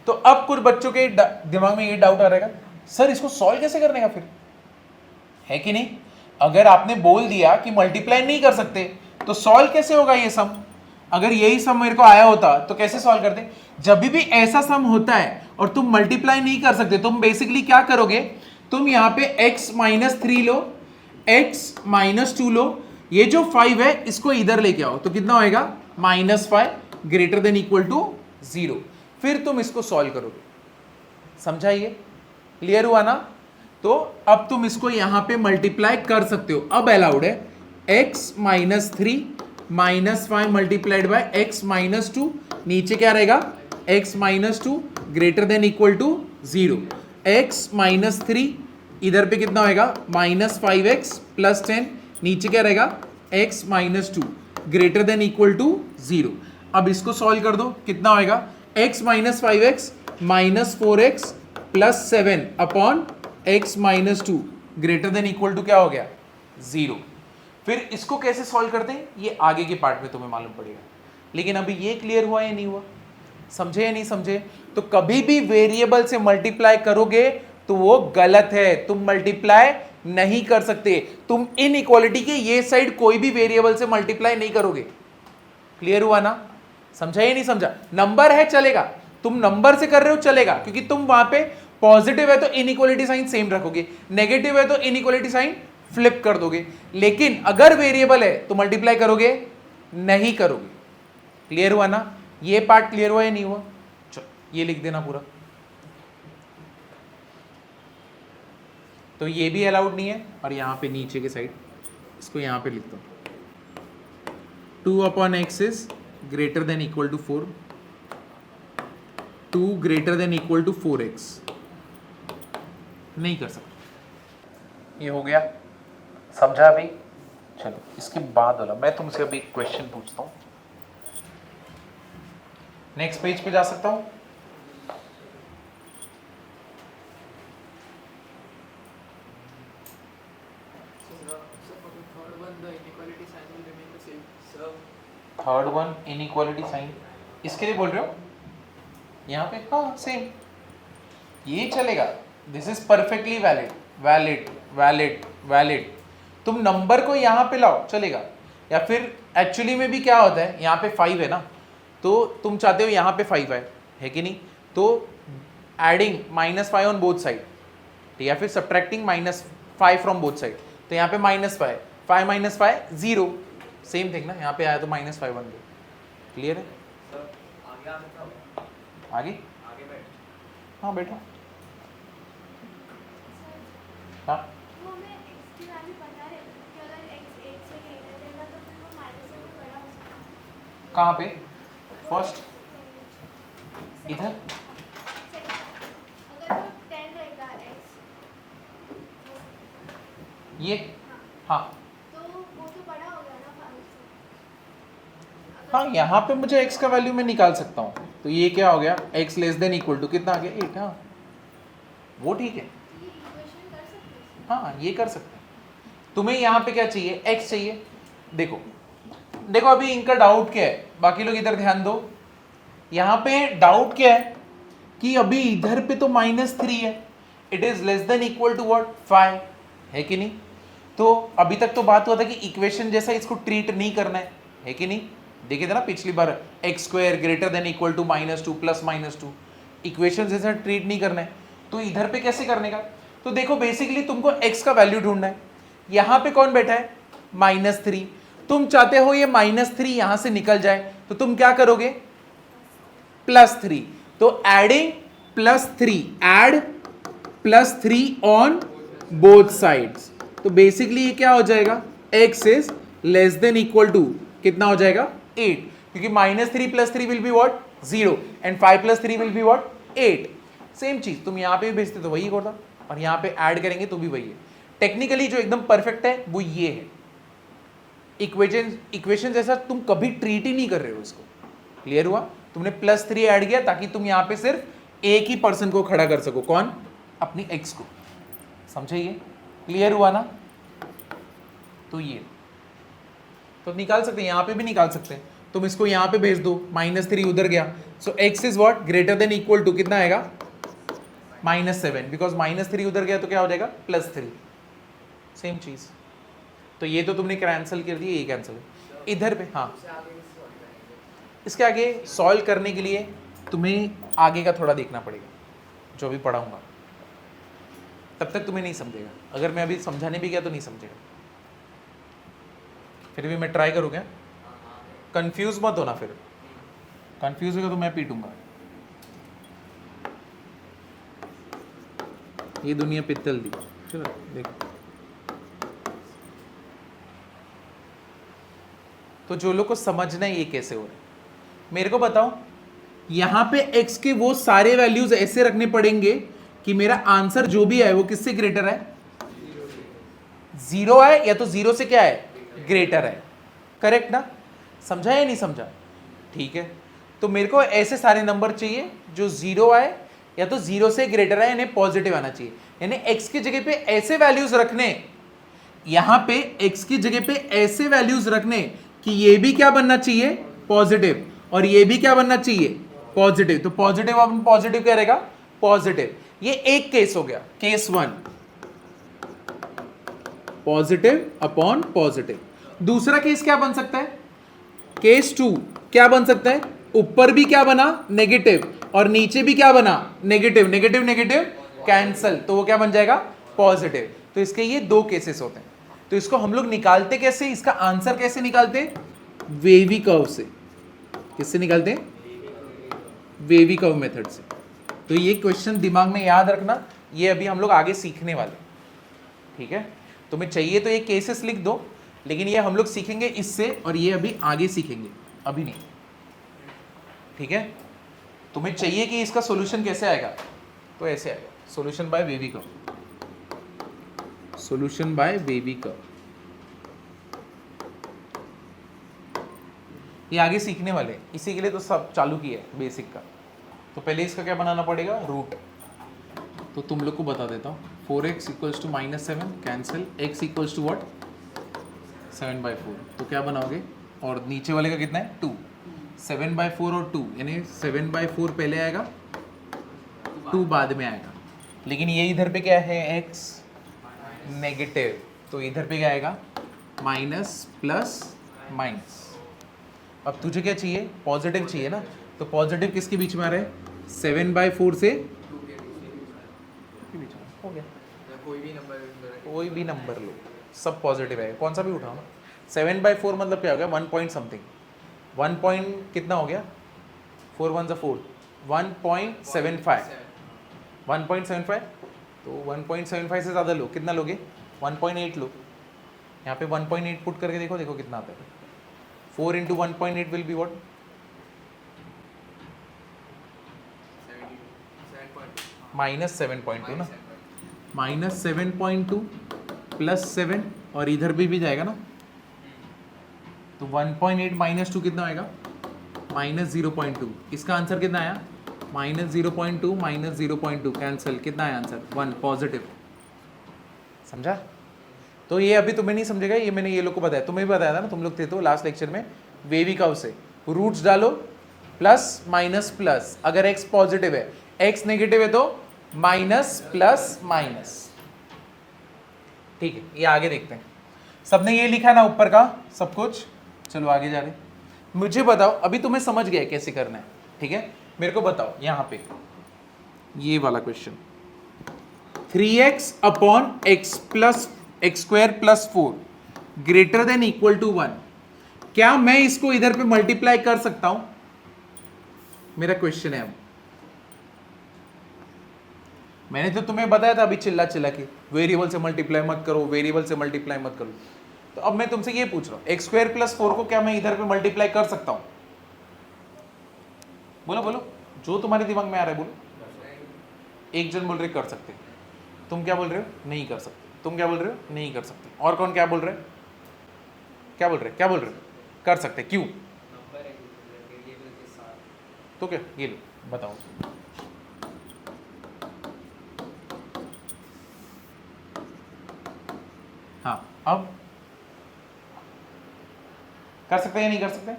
[SPEAKER 1] तो अब कुछ बच्चों के दिमाग में ये डाउट आ रहेगा, सर इसको सॉल्व कैसे करने का फिर, है कि नहीं? अगर आपने बोल दिया कि मल्टीप्लाई नहीं कर सकते तो सॉल्व कैसे होगा ये सम? अगर यही सम मेरे को आया होता तो कैसे सॉल्व करते? जब भी ऐसा सम होता है और तुम मल्टीप्लाई नहीं कर सकते, तुम बेसिकली क्या करोगे? तुम यहां पे x - 3 लो, x - 2 लो, ये जो 5 है इसको इधर लेके आओ, तो कितना होएगा? -5 ग्रेटर देन इक्वल टू 0। फिर तुम इसको सॉल्व करोगे। समझा? ये क्लियर हुआ ना? तो अब तुम इसको यहां पे मल्टीप्लाई कर सकते हो, अब अलाउड है। x - 3 -5 मल्टीप्लाइड बाय x - 2, नीचे क्या रहेगा? x - 2 greater than equal to 0। x - 3 इधर पे कितना होएगा? -5x + 10, नीचे क्या रहेगा? x - 2 greater than equal to 0। अब इसको सॉल्व कर दो, कितना होएगा? x - 5x -4x + 7 upon x - 2 greater than equal to क्या हो गया? 0। फिर इसको कैसे सॉल्व करते हैं ये आगे के पार्ट में तुम्हें मालूम पड़ेगा, लेकिन अभी ये क्लियर हुआ या नहीं हुआ? समझे या नहीं समझे? तो कभी भी वेरिएबल से मल्टीप्लाई करोगे तो वो गलत है, तुम मल्टीप्लाई नहीं कर सकते। तुम इनइक्वालिटी के ये साइड कोई भी वेरिएबल से मल्टीप्लाई नहीं करोगे। क्लियर हुआ ना? समझा या नहीं समझा? नंबर है चलेगा, तुम नंबर से कर रहे हो चलेगा, क्योंकि तुम वहां पे पॉजिटिव है तो इनइक्वालिटी साइन सेम रखोगे, नेगेटिव है तो इनइक्वालिटी साइन फ्लिप कर दोगे। लेकिन अगर वेरिएबल है तो मल्टीप्लाई करोगे नहीं करोगे। क्लियर हुआ ना? ये पार्ट क्लियर हुआ या नहीं हुआ? चलो ये लिख देना पूरा। तो ये भी अलाउड नहीं है, और यहां पे नीचे के साइड इसको यहां पे लिख दो, 2/x is greater than equal to 4, 2 greater than equal to 4x। नहीं कर सकते। ये हो गया, समझा अभी? चलो इसके बाद वाला मैं तुमसे अभी एक क्वेश्चन पूछता हूं। नेक्स्ट पेज पे जा सकता हूं? थर्ड वन इनइक्वालिटी साइन, इसके लिए बोल रहे हो? यहाँ पे हाँ सेम, ये चलेगा। This is perfectly valid valid valid valid. तुम नंबर को यहाँ पे लाओ चलेगा, या फिर एक्चुअली में भी क्या होता है, यहाँ पे 5 है ना, तो तुम चाहते हो यहाँ पे 5 है कि नहीं? तो एडिंग -5 ऑन बोथ साइड, या फिर सब्ट्रैक्टिंग -5 फ्रॉम बोथ साइड, तो यहाँ पे -5, 5 - 5 0, सेम थिंग ना, यहाँ पे आया तो -5 बन गया। क्लियर है? आगे हाँ बैठो। हाँ कहाँ पे? फर्स्ट इधर ये, हाँ हाँ यहाँ पे मुझे x का वैल्यू मैं निकाल सकता हूँ, तो ये क्या हो गया? x less than equal to कितना आ गया? 8। हाँ वो ठीक है, हाँ ये कर सकते हैं। तुम्हें यहाँ पे क्या चाहिए? x चाहिए। देखो देखो अभी इनका डाउट क्या है, बाकी लोग इधर ध्यान दो। यहाँ पे डाउट क्या है कि अभी इधर पे तो -3 है, it is less than equal to what? 5, है कि नहीं? तो अभी तक तो बात हुआ था कि इक्वेशन जैसा इसको ट्रीट नहीं करना है कि नहीं? देखे थे ना पिछली बार, x² greater than equal to -2 plus -2, equation जैसा ट्रीट नहीं करना है। तो इधर पे कैसे करने का? तो देखो बेसिकली तुमको x का वैल्यू ढूंढना है। यहाँ पे कौन बैठा है? -3। तुम चाहते हो ये -3 यहां से निकल जाए, तो तुम क्या करोगे? +3। तो adding +3, add +3 on both sides, तो बेसिकली ये क्या हो जाएगा? x is less than equal to कितना हो जाएगा 8, क्योंकि -3 + 3 will be what 0 and 5 + 3 will be what 8। Same चीज तुम यहां पे भी भेजते तो वही होता और यहां पे ऐड करेंगे तो भी वही है। टेक्निकली जो एकदम परफेक्ट है वो ये है। इक्वेशन जैसा तुम कभी ट्रीट ही नहीं कर रहे हो इसको। क्लियर हुआ? तुमने +3 ऐड किया ताकि तुम यहां पे सिर्फ एक ही पर्सन को खड़ा कर सको। कौन? अपनी एक्स को। समझे? ये क्लियर हुआ ना? तो ये तो निकाल सकते हैं, यहां पे भी निकाल सकते हैं। तुम इसको यहां पे भेज दो, -3 उधर गया, so x is what greater than equal to कितना आएगा -7, बिकॉज -3 उधर गया तो क्या हो जाएगा +3। सेम चीज। तो ये तो तुमने कैंसिल कर दिया, ये कैंसिल इधर पे। हाँ, इसके आगे सॉल्व करने के लिए तुम्हें आगे का थोड़ा देखना पड़ेगा, जो भी पढ़ाऊंगा तब तक तुम्हें नहीं समझेगा। अगर मैं अभी समझाने भी गया तो नहीं समझेगा। फिर भी मैं ट्राई करूँ क्या? कंफ्यूज मत होना, फिर कंफ्यूज होगा तो मैं पीटूंगा। ये दुनिया पित्तल दी। चलो देखो, तो जो लोग को समझना है ये कैसे हो रहा है मेरे को बताओ। यहां पे x के वो सारे वैल्यूज ऐसे रखने पड़ेंगे कि मेरा आंसर जो भी है वो किससे ग्रेटर है? 0 है या तो 0 से क्या है? ग्रेटर है। करेक्ट ना? समझा या नहीं समझा? ठीक है, तो मेरे को ऐसे सारे नंबर चाहिए जो 0 आए या तो 0 से ग्रेटर है, यानी पॉजिटिव आना चाहिए। यानी x की जगह पे ऐसे वैल्यूज रखने, यहां पे x की जगह पे ऐसे वैल्यूज रखने कि ये भी क्या बनना चाहिए? पॉजिटिव, और ये भी क्या बनना चाहिए? पॉजिटिव। तो पॉजिटिव अपन पॉजिटिव क्या रहेगा? पॉजिटिव। ये एक केस हो गया, केस 1, पॉजिटिव अपॉन पॉजिटिव। दूसरा केस क्या बन सकता है? केस 2 क्या बन सकता है? ऊपर भी क्या बना? नेगेटिव, और नीचे भी क्या बना? नेगेटिव। नेगेटिव नेगेटिव कैंसल, तो वो क्या बन जाएगा? पॉजिटिव। तो इसके ये दो केसेस होते हैं। तो इसको हम लोग निकालते कैसे? इसका आंसर कैसे निकालते? वेवी कर्व से। किससे निकालते हैं? वेवी कर्व मेथड से। तो ये क्वेश्चन दिमाग में याद रखना, ये अभी हम लोग आगे सीखने वाले। ठीक है, तुम्हें चाहिए तो ये केसेस लिख दो, लेकिन ये हम लोग सीखेंगे इससे, और ये अभी आगे सीखेंगे, अभी नहीं। ठीक है, तुम्हें चाहिए कि इसका सॉल्यूशन कैसे आएगा, तो ऐसे आएगा, solution bye wavy curve. Solution bye wavy curve, ये आगे सीखने वाले, इसी के लिए तो सब चालू किया है बेसिक का। तो पहले इसका क्या बनाना पड़ेगा? रूट। तो तुम लोग को बता देता हूँ, 4x equals to -7 cancel, x equals to what 7/4। तो क्या बनाओगे? और नीचे वाले का कितना है? 2। 7/4 और 2, यानी 7/4 पहले आएगा, 2 बाद में आएगा। लेकिन ये इधर पे क्या है? x नेगेटिव, तो इधर पे क्या आएगा? Minus plus minus. अब तुझे क्या चाहिए? पॉजिटिव चाहिए ना, तो पॉजिटिव किसके बीच में आ रहा है? 7/4 से हो गया, कोई भी नंबर लो, सब पॉजिटिव है, कौन सा भी उठाओ ना। 7/4 मतलब क्या हो गया? 1 पॉइंट समथिंग, 1 पॉइंट कितना हो गया? 4 1 4, 1.75, 1.75। तो 1.75 से ज़्यादा लो, कितना लोगे? 1.8 लो। यहाँ पे 1.8 पुट करके देखो, देखो कितना आता है। 4 into 1.8 will be what? -7.2 ना, -7.2 प्लस 7, और इधर भी जाएगा ना, तो 1.8 -2 कितना आएगा? -0.2। इसका आंसर कितना आया? -0.2 -0.2 कैंसिल, कितना आया आंसर? 1, पॉजिटिव। समझा? तो ये अभी तुम्हें नहीं समझेगा, ये मैंने ये लोग को बताया, तुम्हें भी बताया था ना, तुम लोग थे तो लास्ट लेक्चर में। वेवी कर्व से रूट्स डालो, प्लस माइनस प्लस, अगर x पॉजिटिव है, x नेगेटिव है तो माइनस प्लस माइनस। ठीक है, ये आगे देखते हैं। सबने ये लिखा ना ऊपर का सब कुछ? चलो आगे जा रहे। मुझे बताओ, अभी तुम्हें समझ गया कैसे करना है? ठीक है, मेरे को बताओ यहाँ पे ये वाला question, 3x upon x square plus 4 greater than equal to 1, क्या मैं इसको इधर पे मल्टीप्लाई कर सकता हूं? मेरा क्वेश्चन है। अब मैंने तो तुम्हें बताया था अभी चिल्ला चिल्ला के, वेरिएबल से मल्टीप्लाई मत करो, वेरिएबल से मल्टीप्लाई मत करो। तो अब मैं तुमसे ये पूछ रहा हूं, एक्स स्क्वायर प्लस 4 को क्या मैं इधर पे मल्टीप्लाई कर सकता हूं? बोलो बोलो, जो तुम्हारे दिमाग में आ रहा है बोलो। एक जन बोल रहे कर सकते, तुम क्या बोल रहे हो? नहीं कर सकते। तुम क्या बोल रहे हो? नहीं कर सकते। और कौन क्या बोल रहे? क्या बोल रहे? क्या बोल रहे? कर सकते। क्यों? तो क्या ये लो बताओ। हाँ, अब कर सकते या नहीं कर सकते?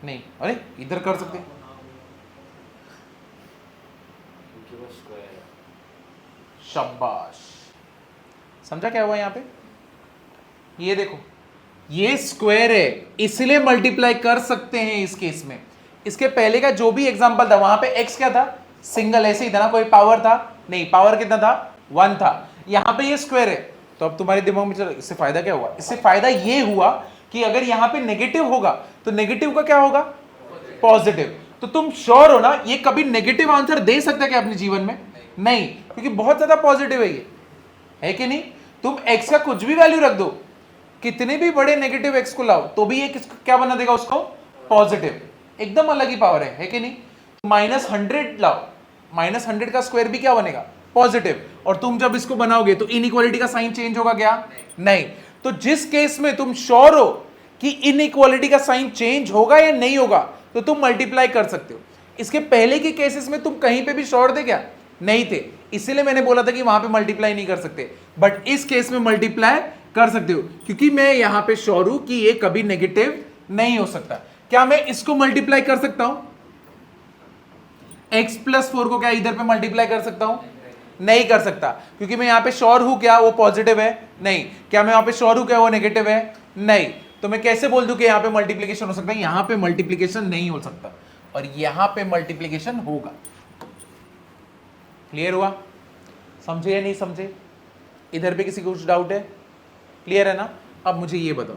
[SPEAKER 1] नहीं। अरे इधर कर सकते। शाबाश, समझा क्या हुआ यहाँ पे? ये देखो, ये स्क्वायर है इसलिए मल्टीप्लाई कर सकते हैं इस केस में। इसके पहले का जो भी एग्जांपल था वहां पे एक्स क्या था? सिंगल, ऐसे ही था ना, कोई पावर था नहीं। पावर कितना था? 1 था। यहां पे ये स्क्वायर है, तो अब तुम्हारे दिमाग में चलो इससे फायदा क्या हुआ? इससे फायदा ये हुआ कि अगर यहां पे नेगेटिव होगा तो नेगेटिव का क्या होगा? पॉजिटिव। तो तुम श्योर हो ना ये कभी नेगेटिव आंसर दे सकता है क्या अपने जीवन में? नहीं, क्योंकि बहुत ज्यादा पॉजिटिव है ये, है कि नहीं? तुम x का कुछ भी वैल्यू रख दो, कितने भी बड़े नेगेटिव x को लाओ तो भी ये क्या बना देगा उसको? पॉजिटिव। एकदम अलग ही पावर है कि नहीं? -100 लाओ, -100 का स्क्वायर भी क्या बनेगा? पॉजिटिव। और तुम जब इसको बनाओगे तो इनइक्वालिटी का साइन चेंज होगा क्या? नहीं। तो जिस केस में तुम श्योर हो कि इनइक्वालिटी का साइन चेंज होगा या नहीं होगा तो तुम मल्टीप्लाई कर सकते हो। इसके पहले के केसेस में तुम कहीं पे भी श्योर थे क्या? नहीं थे। इसीलिए मैंने बोला था कि वहां पे मल्टीप्लाई नहीं कर सकते, बट इस केस में मल्टीप्लाई कर सकते हो, क्योंकि मैं यहां पे श्योर हूं कि ये कभी नेगेटिव नहीं हो सकता। क्या मैं इसको मल्टीप्लाई कर सकता हूं? x प्लस 4 को क्या इधर पे मल्टीप्लाई कर सकता हूं? नहीं कर सकता, क्योंकि मैं यहां पे श्योर हूं क्या वो पॉजिटिव है? नहीं। क्या मैं यहां पे श्योर हूं क्या वो नेगेटिव है? नहीं। तो मैं कैसे बोल दूं कि यहां पे मल्टीप्लीकेशन हो सकता है? यहां पे मल्टीप्लीकेशन नहीं हो सकता और यहां पे मल्टीप्लीकेशन होगा। क्लियर हुआ? समझे या नहीं समझे? इधर पे किसी को कुछ डाउट है? क्लियर है ना? अब मुझे ये बताओ,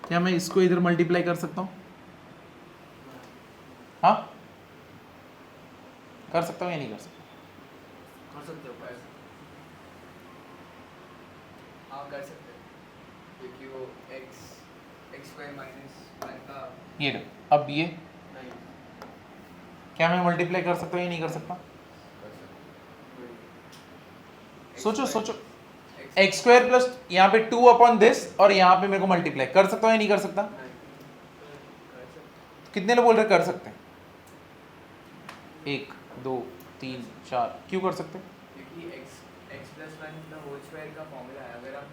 [SPEAKER 1] क्या मैं इसको इधर मल्टीप्लाई कर सकता हूं? हाँ, कर सकता हूं या नहीं कर सकता?
[SPEAKER 2] कर सकते हो पैसे। हाँ कर सकते हो, क्योंकि वो x स्क्वायर माइनस 1 का
[SPEAKER 1] ये लो, अब ये
[SPEAKER 2] नहीं
[SPEAKER 1] क्या मैं मल्टीप्लाई कर सकता हूं या नहीं कर सकता? सोचो सोचो, एक्स स्क्वायर प्लस यहाँ पे 2 अपॉन दिस और यहाँ पे मेरे को मल्टीप्लाई कर सकता हूं या नहीं कर सकता? कितने लोग बोल रहे कर सकते हैं? 1 2 3 4। क्यों कर सकते हैं?
[SPEAKER 2] क्योंकि x प्लस 1 का होल स्क्वायर का फॉर्मूला है। अगर आप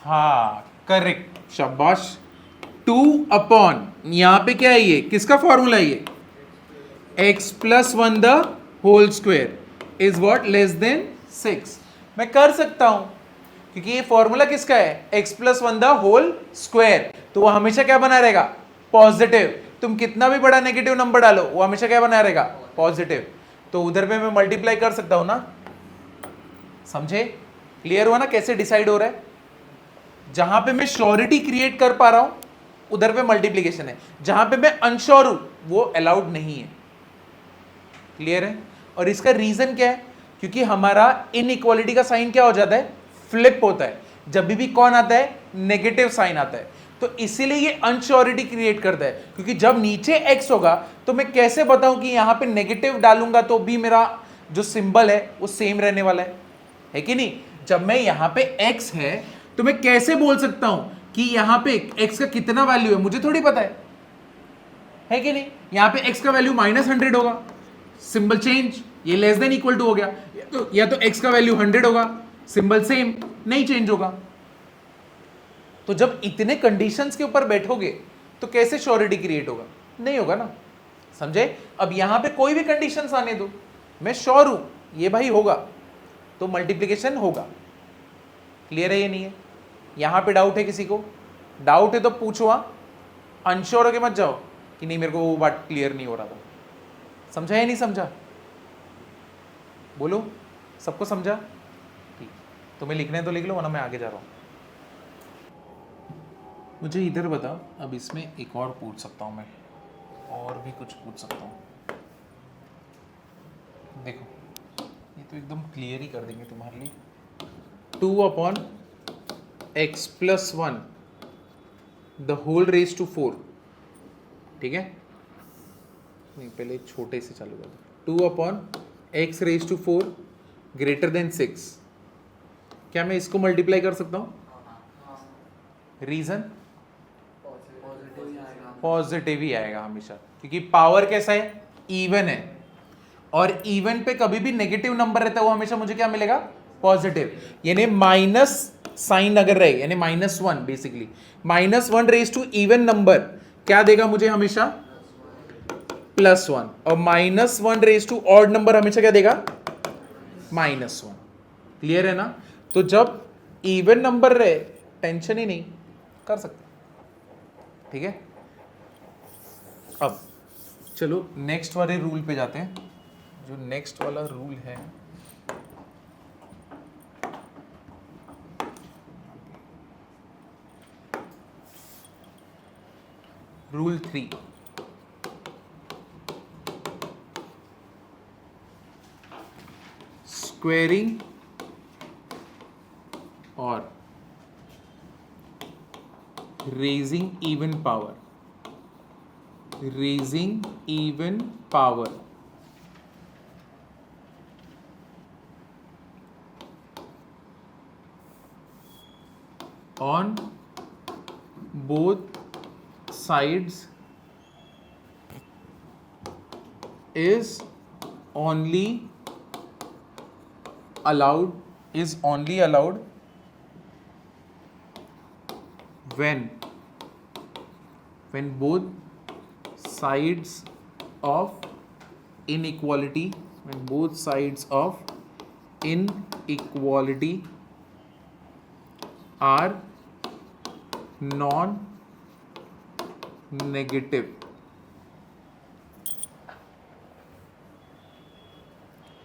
[SPEAKER 1] हाँ करेक्ट, शाबाश। 2 अपॉन यहाँ पे क्या है? ये किसका फॉर्मूला है? ये x plus 1 the whole square is what? Less than 6। मैं कर सकता हूं क्योंकि ये फॉर्मूला किसका है? x plus 1 the whole square, तो वो हमेशा क्या बना रहेगा? पॉजिटिव। तुम कितना भी बड़ा नेगेटिव नंबर डालो वो हमेशा क्या बना रहेगा? पॉजिटिव। तो उधर पे मैं मल्टीप्लाई कर सकता हूं ना? समझे? क्लियर हुआ ना कैसे डिसाइड हो रहा है? जहां पे मैं श्योरिटी क्रिएट कर पा रहा हूं उधर पे मल्टीप्लीकेशन है, जहां पे मैं अनश्योर हूं वो अलाउड नहीं है। क्लियर है? और इसका रीजन क्या है? क्योंकि हमारा इनइक्वालिटी का साइन क्या हो जाता है? फ्लिप होता है। जब भी कौन आता है? नेगेटिव साइन आता है। तो इसीलिए ये अनश्योरिटी क्रिएट करता है, क्योंकि जब नीचे x होगा तो मैं कैसे बताऊं कि यहां पे नेगेटिव डालूंगा तो भी मेरा जो सिंबल है वो सेम रहने वाला है कि नहीं? जब मैं यहां पे x है तो मैं कैसे बोल सकता हूं कि यहां पे x का कितना वैल्यू है? मुझे थोड़ी पता है कि नहीं? यहां पे x का वैल्यू -100 होगा, सिंबल चेंज, ये लेस देन इक्वल टू हो गया, या तो x का वैल्यू 100 होगा, सिंबल सेम, नहीं चेंज होगा। तो जब इतने कंडीशंस के ऊपर बैठोगे तो कैसे श्योरिटी क्रिएट होगा? नहीं होगा ना। समझे? अब यहां पे कोई भी कंडीशंस आने दो, मैं श्योर हूं ये भाई होगा तो मल्टीप्लिकेशन होगा। क्लियर है ये नहीं है? यहां पे डाउट है किसी को? डाउट है तो पूछो, अनश्योर होके मत जाओ कि नहीं मेरे को वो बात क्लियर नहीं हो रहा था। समझा या नहीं समझा? बोलो, सबको समझा? ठीक, तुम्हें लिखना है तो लिख लो वरना मैं आगे जा रहा हूं। मुझे इधर बताओ, अब इसमें एक और पूछ सकता हूँ मैं, और भी कुछ पूछ सकता हूँ। देखो ये तो एकदम क्लियर ही कर देंगे तुम्हारे लिए। 2/x+1 the whole raise to 4, ठीक है? नहीं, पहले छोटे से चालू कर दो। 2/x⁴ greater than 6। क्या मैं इसको मल्टीप्लाई कर सकता हूँ? रीजन पॉजिटिव ही आएगा हमेशा, क्योंकि पावर कैसा है? इवन है, और इवन पे कभी भी नेगेटिव नंबर रहता है वो हमेशा मुझे क्या मिलेगा? पॉजिटिव। यानी माइनस साइन अगर रहे, यानी -1, basically -1 raise to even number क्या देगा मुझे? हमेशा +1। और -1 रेज टू ऑड नंबर हमेशा क्या देगा? -1। क्लियर है ना? तो जब इवन नंबर रहे टेंशन ही नहीं, कर सकते, ठीक है? अब चलो नेक्स्ट वाले रूल पे जाते हैं। जो नेक्स्ट वाला रूल है, रूल 3, स्क्वेयरिंग और raising even power, raising even power on both sides is only allowed when both sides of inequality are non-negative।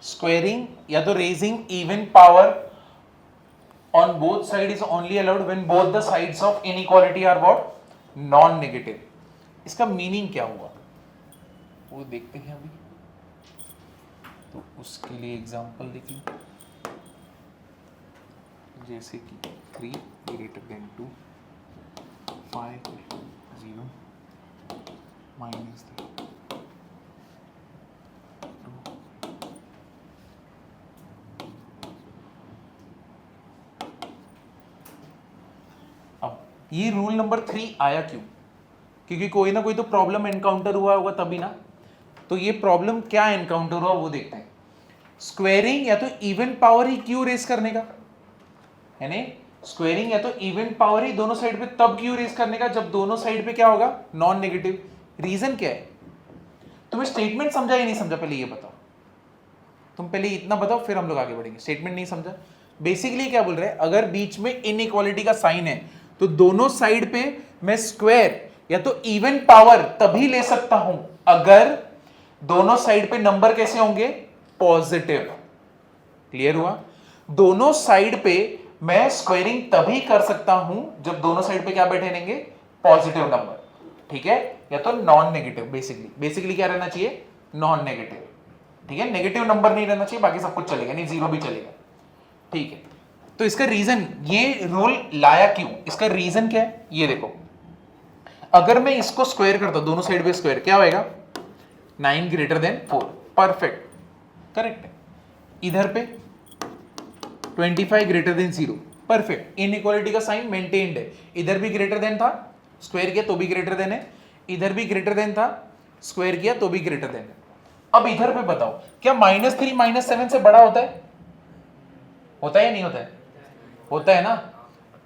[SPEAKER 1] Squaring या तो raising even power on both side is only allowed when both the sides of inequality are what? Non negative. इसका meaning क्या हुआ वो देखते हैं अभी। तो उसके लिए एग्जांपल देखिए, जैसे कि 3 greater than 2, 5 0 -3 अब ये रूल नंबर 3 आया क्यों? क्योंकि कोई ना कोई तो प्रॉब्लम एनकाउंटर हुआ होगा तभी ना। तो ये प्रॉब्लम क्या एनकाउंटर हुआ वो देखते हैं। स्क्वेयरिंग या तो इवन पावर ही क्यों रेस करने का, यानी स्क्वेयरिंग या तो इवन पावर ही दोनों साइड पे तब क्यों रेस करने का जब दोनों साइड पे क्या होगा? Non negative. रीजन क्या है? तुम्हें स्टेटमेंट समझा या नहीं समझा पहले ये बताओ। तुम पहले इतना बताओ फिर हम लोग आगे बढ़ेंगे। स्टेटमेंट नहीं समझा? बेसिकली क्या बोल रहे हैं, अगर बीच में इनइक्वालिटी का साइन है तो दोनों साइड पे मैं स्क्वायर या तो इवन पावर तभी ले सकता हूं अगर दोनों साइड पे नंबर कैसे होंगे? पॉजिटिव। क्लियर हुआ? दोनों साइड पे मैं स्क्वेयरिंग तभी कर सकता हूं जब दोनों साइड पे क्या बैठे रहेंगे? पॉजिटिव नंबर, ठीक है? या तो नॉन नेगेटिव। बेसिकली क्या रहना चाहिए? नॉन नेगेटिव, ठीक है? नेगेटिव नंबर नहीं रहना चाहिए, बाकी सब कुछ चलेगा, नहीं जीरो भी चलेगा, ठीक है? तो इसका रीजन, ये रूल लाया क्यों, इसका रीजन क्या है ये देखो। अगर मैं इसको स्क्वायर करता हूं, दोनों साइड पे स्क्वायर, क्या होएगा? 9 greater than 4, परफेक्ट, करेक्ट है। इधर पे 25 greater than 0, परफेक्ट। इनइक्वालिटी का साइन मेंटेन्ड है। इधर भी ग्रेटर देन था, स्क्वायर किया तो भी ग्रेटर देन है, इधर भी ग्रेटर देन था, स्क्वायर किया तो भी ग्रेटर देन है। अब इधर पे बताओ, क्या -3 -7 से बड़ा होता है? होता है या नहीं होता है? होता है ना।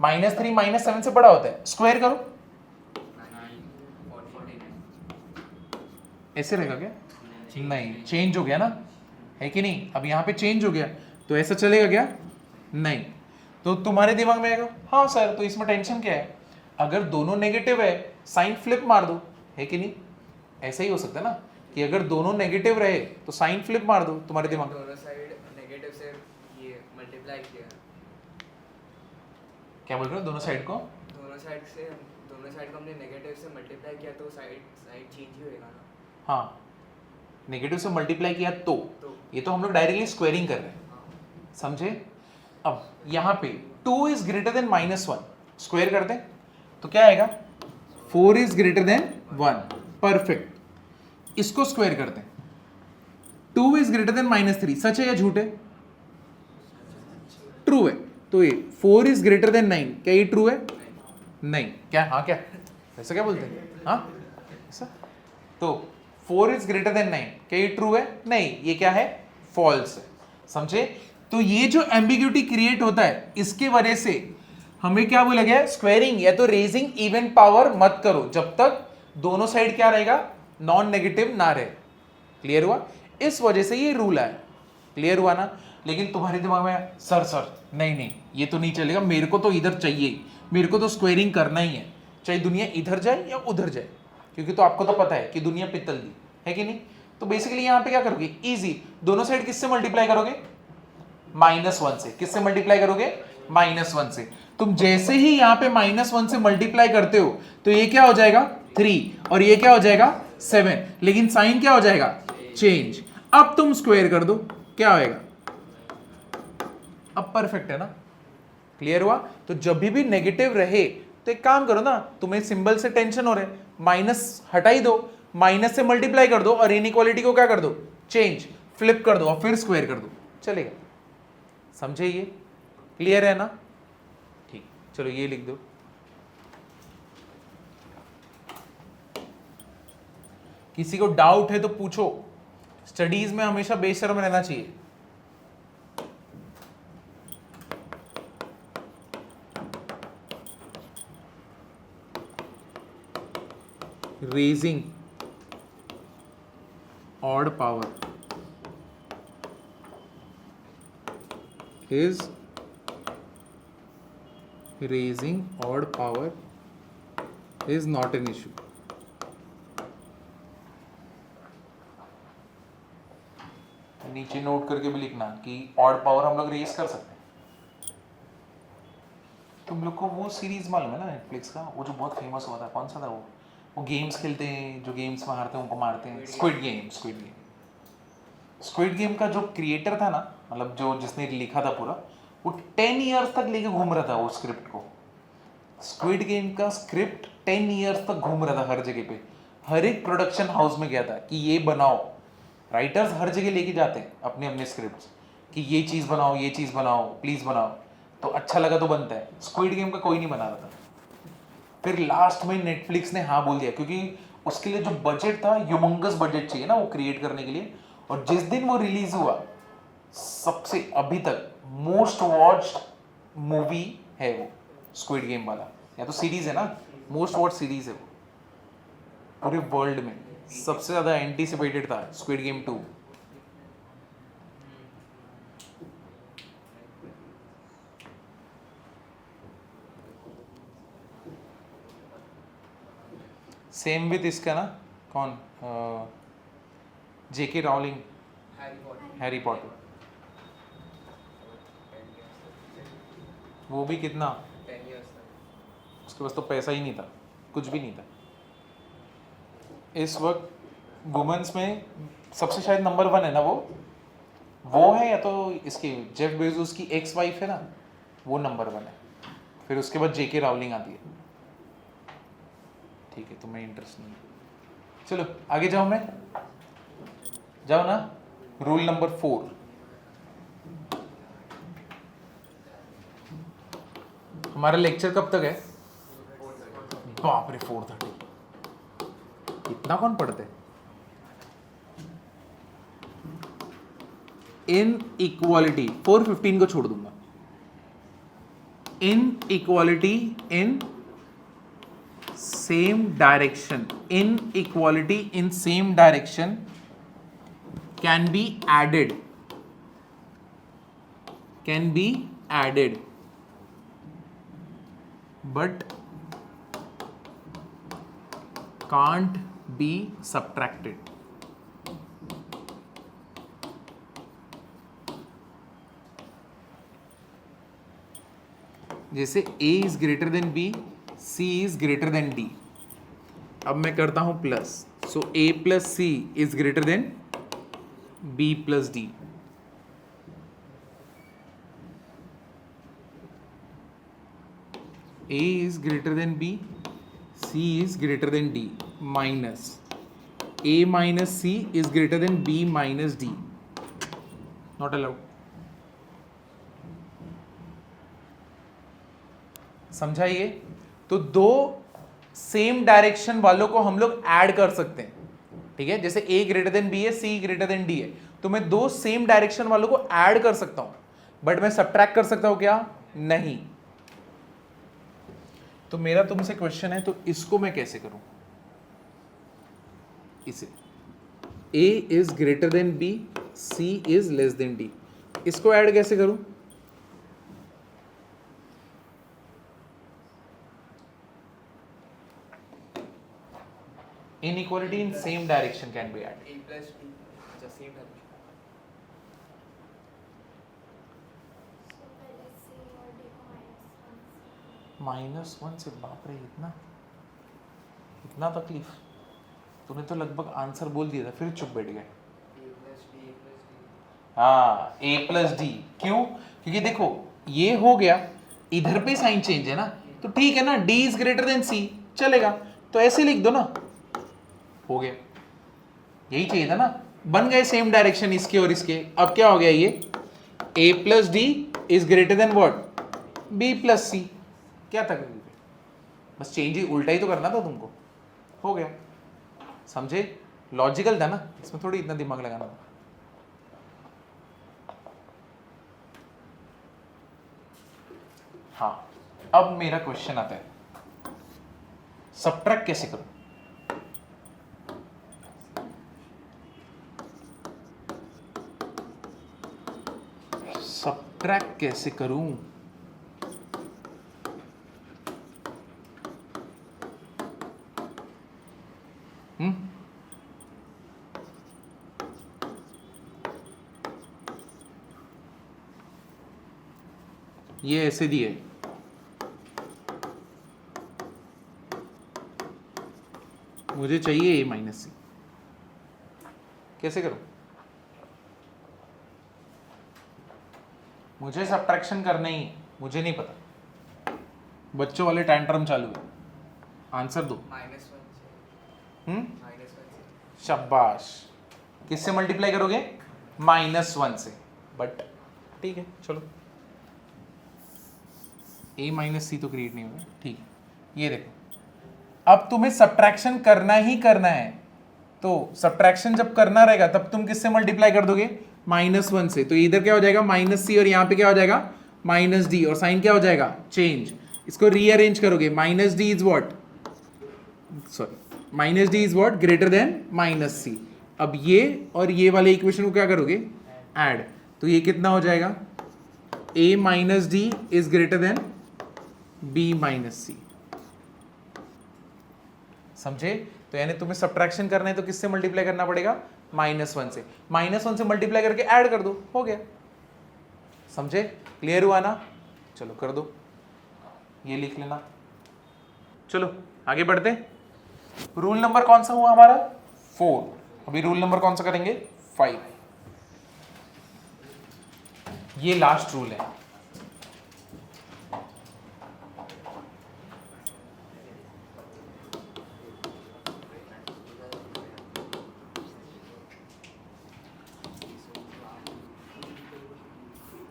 [SPEAKER 1] -3 -7 से बड़ा होता है। स्क्वायर करो, ऐसे रहेगा क्या? नहीं, चेंज हो गया ना, है कि नहीं? अब यहाँ पे चेंज हो गया तो ऐसा चलेगा क्या? नहीं। तो तुम्हारे दिमाग में आएगा हाँ सर, तो इसमें टेंशन क्या है? अगर दोनों नेगेटिव है साइन फ्लिप मार दो, है कि नहीं? ऐसा ही हो सकता है ना कि अगर दोनों नेगेटिव रहे तो साइन फ्लिप मार दो तुम्हारे दिमाग में।
[SPEAKER 2] दोनों साइड नेगेटिव से ये मल्टीप्लाई किया,
[SPEAKER 1] क्या बोल रहे हो? दोनों साइड को
[SPEAKER 2] दोनों दोनों साइड को हमने नेगेटिव से मल्टीप्लाई किया तो साइड साइड चेंज ही होएगा ना।
[SPEAKER 1] हाँ, नेगेटिव से मल्टीप्लाई किया तो
[SPEAKER 2] तो
[SPEAKER 1] ये तो हम लोग डायरेक्टली स्क्वेयरिंग कर रहे हैं,
[SPEAKER 2] हाँ
[SPEAKER 1] समझे। अब यहाँ पे 2 इज ग्रेटर देन -1 स्क्वायर कर दें तो क्या आएगा, 4 इज ग्रेटर देन 1, परफेक्ट। इसको स्क्वायर करते हैं, 2 इज ग्रेटर देन -3, सच है या झूठ है, ट्रू है। तो ये 4 इज ग्रेटर देन 9, क्या ये ट्रू है, नहीं, क्या, हाँ क्या, ऐसा क्या बोलते हैं, हाँ ऐसा। तो 4 इज ग्रेटर देन 9, क्या ये ट्रू है, नहीं, ये क्या है, फॉल्स है, समझे। तो ये जो एम्बिग्यूटी क्रिएट होता है इसके वजह से हमें क्या बोला गया है, स्क्वायरिंग या तो रेजिंग इवन पावर मत करो जब तक दोनों साइड क्या रहेगा, नॉन नेगेटिव ना रहे। क्लियर हुआ, इस वजह से ये रूल है, क्लियर हुआ ना। लेकिन तुम्हारे दिमाग में सर नहीं नहीं ये तो नहीं चलेगा, मेरे को तो इधर चाहिए, मेरे को तो स्क्वायरिंग करना ही है, चाहे दुनिया इधर जाए या उधर जाए, क्योंकि तो आपको तो पता है कि दुनिया पित्तल दी है कि नहीं। तो बेसिकली यहाँ पे क्या करोगे, इजी, दोनों साइड किससे मल्टीप्लाई करोगे, -1 से। किससे मल्टीप्लाई करोगे, -1 से। तुम जैसे ही यहाँ पे -1 से मल्टीप्लाई करते हो तो ये क्या हो जाएगा 3 और ये क्या हो जाएगा 7, लेकिन साइन क्या हो जाएगा, चेंज। अब तुम स्क्वायर कर दो, क्या होएगा, अब परफेक्ट है ना। क्लियर हुआ। तो जब भी नेगेटिव रहे तो एक काम करो ना, तुम्हें सिंबल से टेंशन हो रहा है, माइनस हटा ही दो, माइनस से मल्टीप्लाई कर दो और इनइक्वालिटी को क्या कर दो, चेंज, फ्लिप कर दो और फिर स्क्वायर कर दो, चलेगा। समझे, ये क्लियर है ना। ठीक, चलो ये लिख दो। किसी को डाउट है तो पूछो, स्टडीज में हमेशा बेशर्म रहना चाहिए। Raising odd power is raising odd power is not an issue. नीचे नोट करके भी लिखना कि ऑड पावर हम लोग रेज कर सकते हैं। तुम लोग को वो सीरीज मालूम है ना नेटफ्लिक्स का, वो जो बहुत फेमस हुआ था, कौन सा था वो गेम्स खेलते हैं, जो गेम्स में हारते हैं उनको मारते हैं, स्क्विड गेम। स्क्विड गेम का जो क्रिएटर था ना, मतलब जो जिसने लिखा था पूरा, वो 10 इयर्स तक लेके घूम रहा था वो स्क्रिप्ट को। स्क्विड गेम का स्क्रिप्ट 10 इयर्स तक घूम रहा था हर जगह पे, हर एक प्रोडक्शन हाउस में गया था कि ये बनाओ। राइटर्स हर जगह लेके जाते हैं अपने अपने स्क्रिप्ट्स कि ये चीज़ बनाओ, ये चीज़ बनाओ, प्लीज़ बनाओ, तो अच्छा लगा तो बनता है। स्क्विड गेम का कोई नहीं बना रहा था। फिर लास्ट में नेटफ्लिक्स ने हाँ बोल दिया, क्योंकि उसके लिए जो बजट था, ह्यूमंगस बजट चाहिए ना वो क्रिएट करने के लिए। और जिस दिन वो रिलीज हुआ, सबसे अभी तक मोस्ट वॉच्ड मूवी है वो स्क्विड गेम वाला, या तो सीरीज है ना, मोस्ट वॉच सीरीज है वो पूरे वर्ल्ड में। सबसे ज्यादा एंटीसिपेटेड था स्क्विड गेम 2। सेम विद इसका ना, कौन, जेके राउलिंग, हैरी पॉटर, वो भी कितना,
[SPEAKER 2] 10 years तक।
[SPEAKER 1] उसके पास तो पैसा ही नहीं था, कुछ भी नहीं था। इस वक्त वुमेन्स में सबसे शायद नंबर 1 है ना वो है, या तो इसकी जेफ बेजोस की एक्स वाइफ है ना, वो नंबर 1 है। फिर उसके बाद जेके राउलिंग आती है। ठीक है, तुम्हें इंटरेस्ट नहीं है, चलो आगे जाओ, मैं जाओ ना। रूल नंबर 4, हमारा लेक्चर कब तक है, बाप रे 4:30, इतना कौन पढ़ते। इन इक्वालिटी 4:15 को छोड़ दूंगा। इन equality in same direction, in equality in same direction can be added but can't be subtracted. जैसे a is greater than b, C is greater then D। अब मैं करता हूं plus, so A plus C is greater then B plus D। A is greater than B, C is greater than D, minus A minus C is greater than B minus D. Not allowed. समझा ये? तो दो same direction वालों को हम लोग add कर सकते हैं, ठीक है? जैसे A ग्रेटर देन B है, C ग्रेटर देन D है, तो मैं दो सेम डायरेक्शन वालों को ऐड कर सकता हूं, बट मैं सब्ट्रैक्ट कर सकता हूं क्या? नहीं। तो मेरा तुमसे क्वेश्चन है, तो इसको मैं कैसे करूं? इसे A is greater then B, C is less then D, इसको ऐड कैसे करूं? Inequality in same direction can be added.
[SPEAKER 2] A plus B, अच्छा same direction.
[SPEAKER 1] -1 से, बाप रे, इतना तकलीफ? तूने तो लगभग आंसर बोल दिया था, फिर चुप बैठ गए।
[SPEAKER 2] A plus D, A plus D.
[SPEAKER 1] हाँ, A प्लस डी। क्यों? क्योंकि देखो ये हो गया, इधर पे साइन चेंज है ना, तो ठीक है ना, D is greater then C, चलेगा, तो ऐसे लिख दो ना, हो गया। यही चाहिए था ना, बन गए सेम डायरेक्शन इसके और इसके। अब क्या हो गया ये, A plus D is greater then what? B plus C। क्या तकलीफ है? बस चेंज ही, उल्टा ही तो करना था तुमको, हो गया। समझे? लॉजिकल था ना, इसमें थोड़ी इतना दिमाग लगाना था। हाँ, अब मेरा क्वेश्चन आता है, सब्ट्रैक्ट कैसे करूं? सब्ट्रैक्ट कैसे करूं? ये ऐसे दिए, मुझे चाहिए A माइनस C, कैसे करूं? मुझे सब्ट्रैक्शन करना ही है, मुझे नहीं पता। बच्चों वाले टैंट्रम चालू है, आंसर दो।
[SPEAKER 2] -1 से. -1 से.
[SPEAKER 1] शाबाश। किससे मल्टीप्लाई करोगे? -1 से, बट ठीक है, चलो। A माइनस C तो क्रिएट नहीं होगा, ठीक है। ये देखो, अब तुम्हें सब्ट्रैक्शन करना ही करना है, तो सब्ट्रैक्शन जब करना रहेगा तब तुम किससे मल्टीप्लाई कर दोगे? -1 से। तो इधर क्या हो जाएगा? -C, और यहाँ पे क्या हो जाएगा? -D, और साइन क्या हो जाएगा? चेंज। इसको रीअरेंज करोगे, -D is what? Sorry, -D is what? Greater then -C। अब ये और ये वाले इक्वेशन को क्या करोगे? ऐड। तो ये कितना हो जाएगा? A minus D is greater then B minus C। समझे? तो यानी तुम्हें सब्ट्रैक्शन करना है तो किससे मल्टीप्लाई करना पड़ेगा? -1 से। -1 से मल्टीप्लाई करके ऐड कर दो, हो गया। समझे? क्लियर हुआ ना? चलो कर दो, ये लिख लेना। चलो आगे बढ़ते। रूल नंबर कौन सा हुआ हमारा? 4। अभी रूल नंबर कौन सा करेंगे? 5। ये लास्ट रूल है।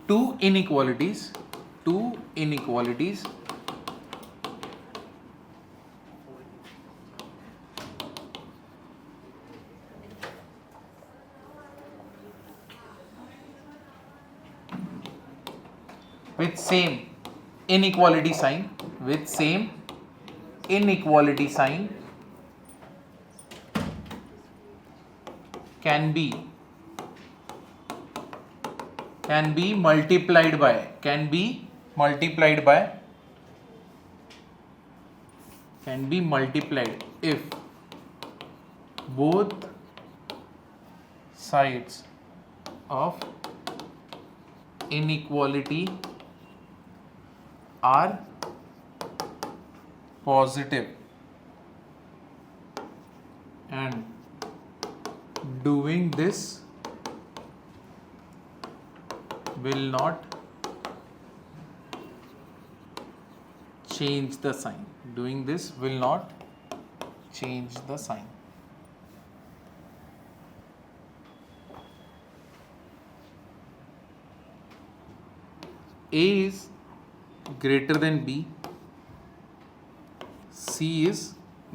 [SPEAKER 1] Two inequalities with same inequality sign can be multiplied if both sides of inequality are positive and doing this will not change the sign. Doing this will not change the sign. A is greater than B, C is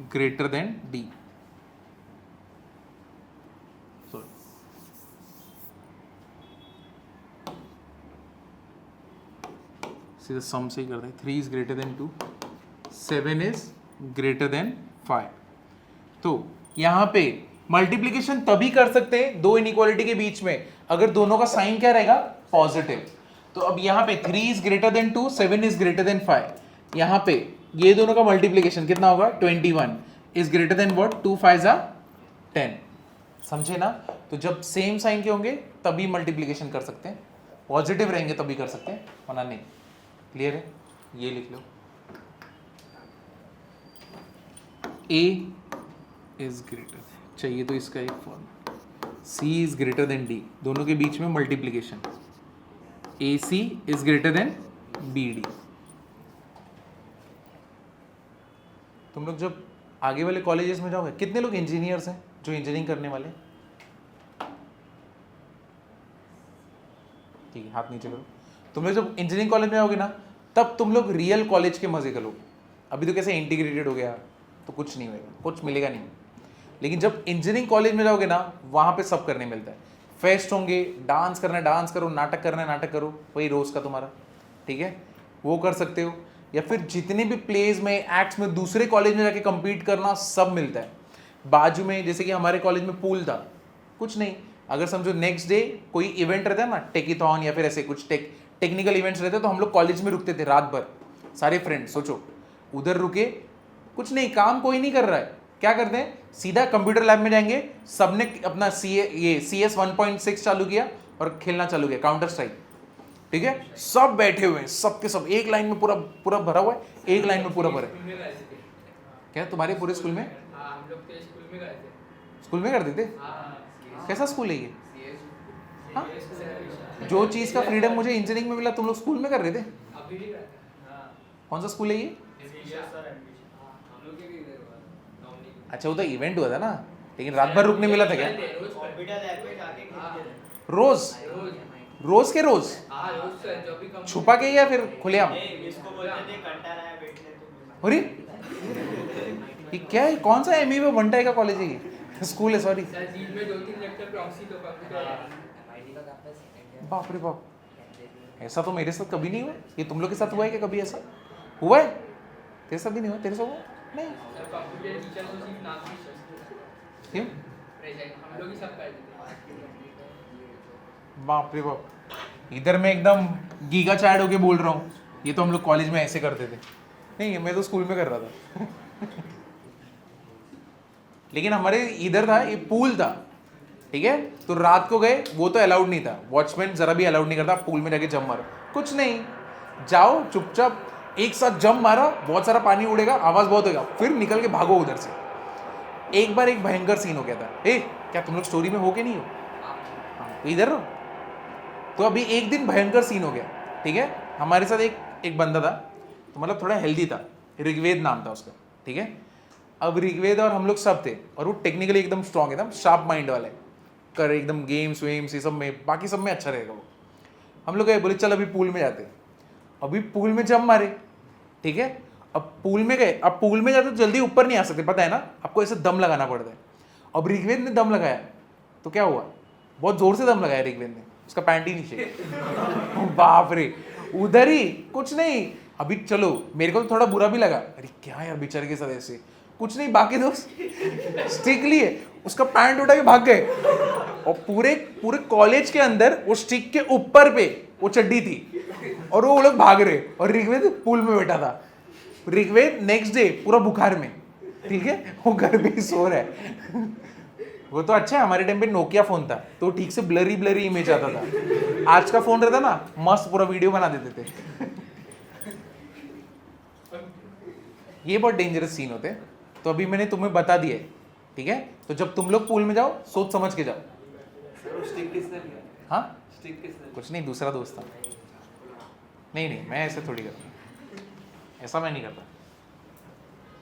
[SPEAKER 1] greater than D. Sorry. सीधा सम से ही करते हैं. 3 is greater than 2, 7 is greater than 5. तो यहाँ पे multiplication तभी कर सकते हैं दो इनइक्वालिटी के बीच में अगर दोनों का साइन क्या रहेगा, पॉजिटिव. तो अब यहाँ पे 3 is greater than 2, 7 is greater than 5. यहाँ पे ये दोनों का मल्टीप्लीकेशन कितना होगा, 21 is greater than what, 2 5 are 10. समझे ना. तो जब सेम साइन के होंगे तभी मल्टीप्लीकेशन कर सकते हैं, पॉजिटिव रहेंगे तभी कर सकते हैं, वरना नहीं. क्लियर है. ये लिख लो, A is greater, चाहिए तो इसका एक form, C is greater than D, दोनों के बीच में multiplication, AC is greater than BD. तुम लोग जब आगे वाले कॉलेजेस में जाओगे, कितने लोग इंजीनियर्स हैं जो इंजीनियरिंग करने वाले? ठीक है, हाथ नीचे करो. तुम लोग जब इंजीनियरिंग कॉलेज में आओगे ना, तब तुम लोग रियल कॉलेज के मजे करो. अभी तो कैसे इंटीग्रेटेड हो गया तो कुछ नहीं होगा, कुछ मिलेगा नहीं. लेकिन जब इंजीनियरिंग कॉलेज में जाओगे ना, वहाँ पे सब करने मिलता है. फेस्ट होंगे, डांस करना है डांस करो, नाटक करना है नाटक करो, वही रोज़ का तुम्हारा. ठीक है, वो कर सकते हो. या फिर जितने भी प्लेज में, एक्ट्स में, दूसरे कॉलेज में जाके कम्पीट करना, सब मिलता है. बाजू में जैसे कि हमारे कॉलेज में पूल था, कुछ नहीं, अगर समझो नेक्स्ट डे कोई इवेंट रहता है ना, टेकीथॉन या फिर ऐसे कुछ टेक्निकल इवेंट्स रहते, तो हम लोग कॉलेज में रुकते थे रात भर, सारे फ्रेंड्स. सोचो, उधर रुके, कुछ नहीं, काम कोई नहीं कर रहा है, क्या करते हैं, सीधा कंप्यूटर लैब में जाएंगे, सबने अपना CS 1.6 चालू किया और खेलना चालू किया, काउंटर स्ट्राइक. ठीक है, सब बैठे हुए हैं, सबके सब एक लाइन में पूरा पूरा भरा हुआ है, एक लाइन में पूरा भरा है. क्या तुम्हारे पूरे स्कूल में?
[SPEAKER 2] हम लोग तो स्कूल में गए थे.
[SPEAKER 1] स्कूल में करते थे? कैसा स्कूल है ये? हाँ, जो चीज़ का फ्रीडम मुझे इंजीनियरिंग में मिला, तुम लोग स्कूल में कर रहे थे?
[SPEAKER 2] अभी भी करते हैं.
[SPEAKER 1] कौन सा स्कूल है ये?
[SPEAKER 2] हम लोग के भी इधर हुआ नॉमिनी.
[SPEAKER 1] अच्छा, वो तो इवेंट हुआ था ना, लेकिन रात भर रुकने मिला था क्या?
[SPEAKER 2] कंप्यूटर लैब में जाके खेलते थे.
[SPEAKER 1] रोज रोज के रोज
[SPEAKER 2] हाँ, रोज से जो भी कम
[SPEAKER 1] छुपा के या फिर खुलेआम?
[SPEAKER 2] इसको बोलते थे घंटा रहा बैठने तो.
[SPEAKER 1] अरे ये क्या है, कौन सा एमई में वनटाई का कॉलेज है ये? स्कूल है, सॉरी.
[SPEAKER 2] सर जी में 2-3 लेक्चर प्रॉक्सी तो कंप्यूटर.
[SPEAKER 1] बाप रे बाप, ऐसा तो मेरे साथ कभी नहीं हुआ. ये तुम लोग के साथ हुआ है क्या कभी? ऐसा हुआ है? तेरे साथ भी नहीं हुआ? तेरे साथ हुआ? नहीं.
[SPEAKER 2] सर कंप्यूटर टीचर तो सिर्फ नाम ही सोचते.
[SPEAKER 1] क्यों?
[SPEAKER 2] प्रेजेंट हम लोग ही सब करते थे.
[SPEAKER 1] बाप रे बाप, इधर मैं एकदम गीगा चैट होके बोल रहा हूँ, ये तो हम लोग कॉलेज में ऐसे करते थे. नहीं, मैं तो स्कूल में कर रहा था. लेकिन हमारे इधर था, ये पूल था. ठीक है, तो रात को गए, वो तो अलाउड नहीं था, वॉचमैन जरा भी अलाउड नहीं करता पूल में जाके जंप मारो, कुछ नहीं, जाओ चुपचाप एक साथ जंप मारा, बहुत सारा पानी उड़ेगा, आवाज बहुत होगा, फिर निकल के भागो उधर से. एक बार एक भयंकर सीन हो गया था. क्या तुम लोग स्टोरी में हो के नहीं हो? हाँ, तो इधर रहो. तो अभी एक दिन भयंकर सीन हो गया. ठीक है, हमारे साथ एक बंदा था, तो मतलब थोड़ा हेल्दी था, ऋग्वेद नाम था उसका. ठीक है, अब ऋग्वेद और हम लोग सब थे, और वो टेक्निकली एकदम स्ट्रॉन्ग, एकदम शार्प माइंड वाले, कर एकदम गेम्स वेम्स ये सब में, बाकी सब में अच्छा रहेगा वो. हम लोग गए, बोले चल अभी पूल में जाते. अभी पूल में जंप मारे. ठीक है, अब पूल में गए, अब पूल में जाते तो जल्दी ऊपर नहीं आ सकते, पता है ना, आपको ऐसे दम लगाना पड़ता है. अब ऋग्वेद ने दम लगाया, तो क्या हुआ, बहुत जोर से दम लगाया ऋग्वेद ने, उसका पैंट ही नीचे. बाप रे, उधर ही कुछ नहीं. अभी चलो, मेरे को तो थोड़ा बुरा भी लगा, अरे क्या यार बेचारे के साथ ऐसे, कुछ नहीं, बाकी दोस्त स्टिक लिए, उसका पैंट उठा के भाग गए, और पूरे कॉलेज के अंदर वो स्टिक के ऊपर पे वो चड्डी थी, और वो लोग भाग रहे, और ऋग्वेद पूल में बैठा था. ऋग्वेद नेक्स्ट डे पूरा बुखार में. ठीक है, वो घर में ही सो रहा है. वो तो अच्छा है, हमारे टाइम पे नोकिया फोन था, तो ठीक से ब्लरी इमेज आता था. आज का फोन रहता ना, मस्त पूरा वीडियो बना देते थे. ये बहुत डेंजरस सीन होते हैं, तो अभी मैंने तुम्हें बता दिया है, ठीक है? तो जब तुम लोग पूल में जाओ सोच समझ के जाओ।
[SPEAKER 2] सर स्टिक किसने लिया?
[SPEAKER 1] हाँ,
[SPEAKER 2] स्टिक किसने?
[SPEAKER 1] कुछ नहीं, दूसरा दोस्त था। नहीं नहीं, मैं ऐसे थोड़ी करता, ऐसा मैं नहीं करता,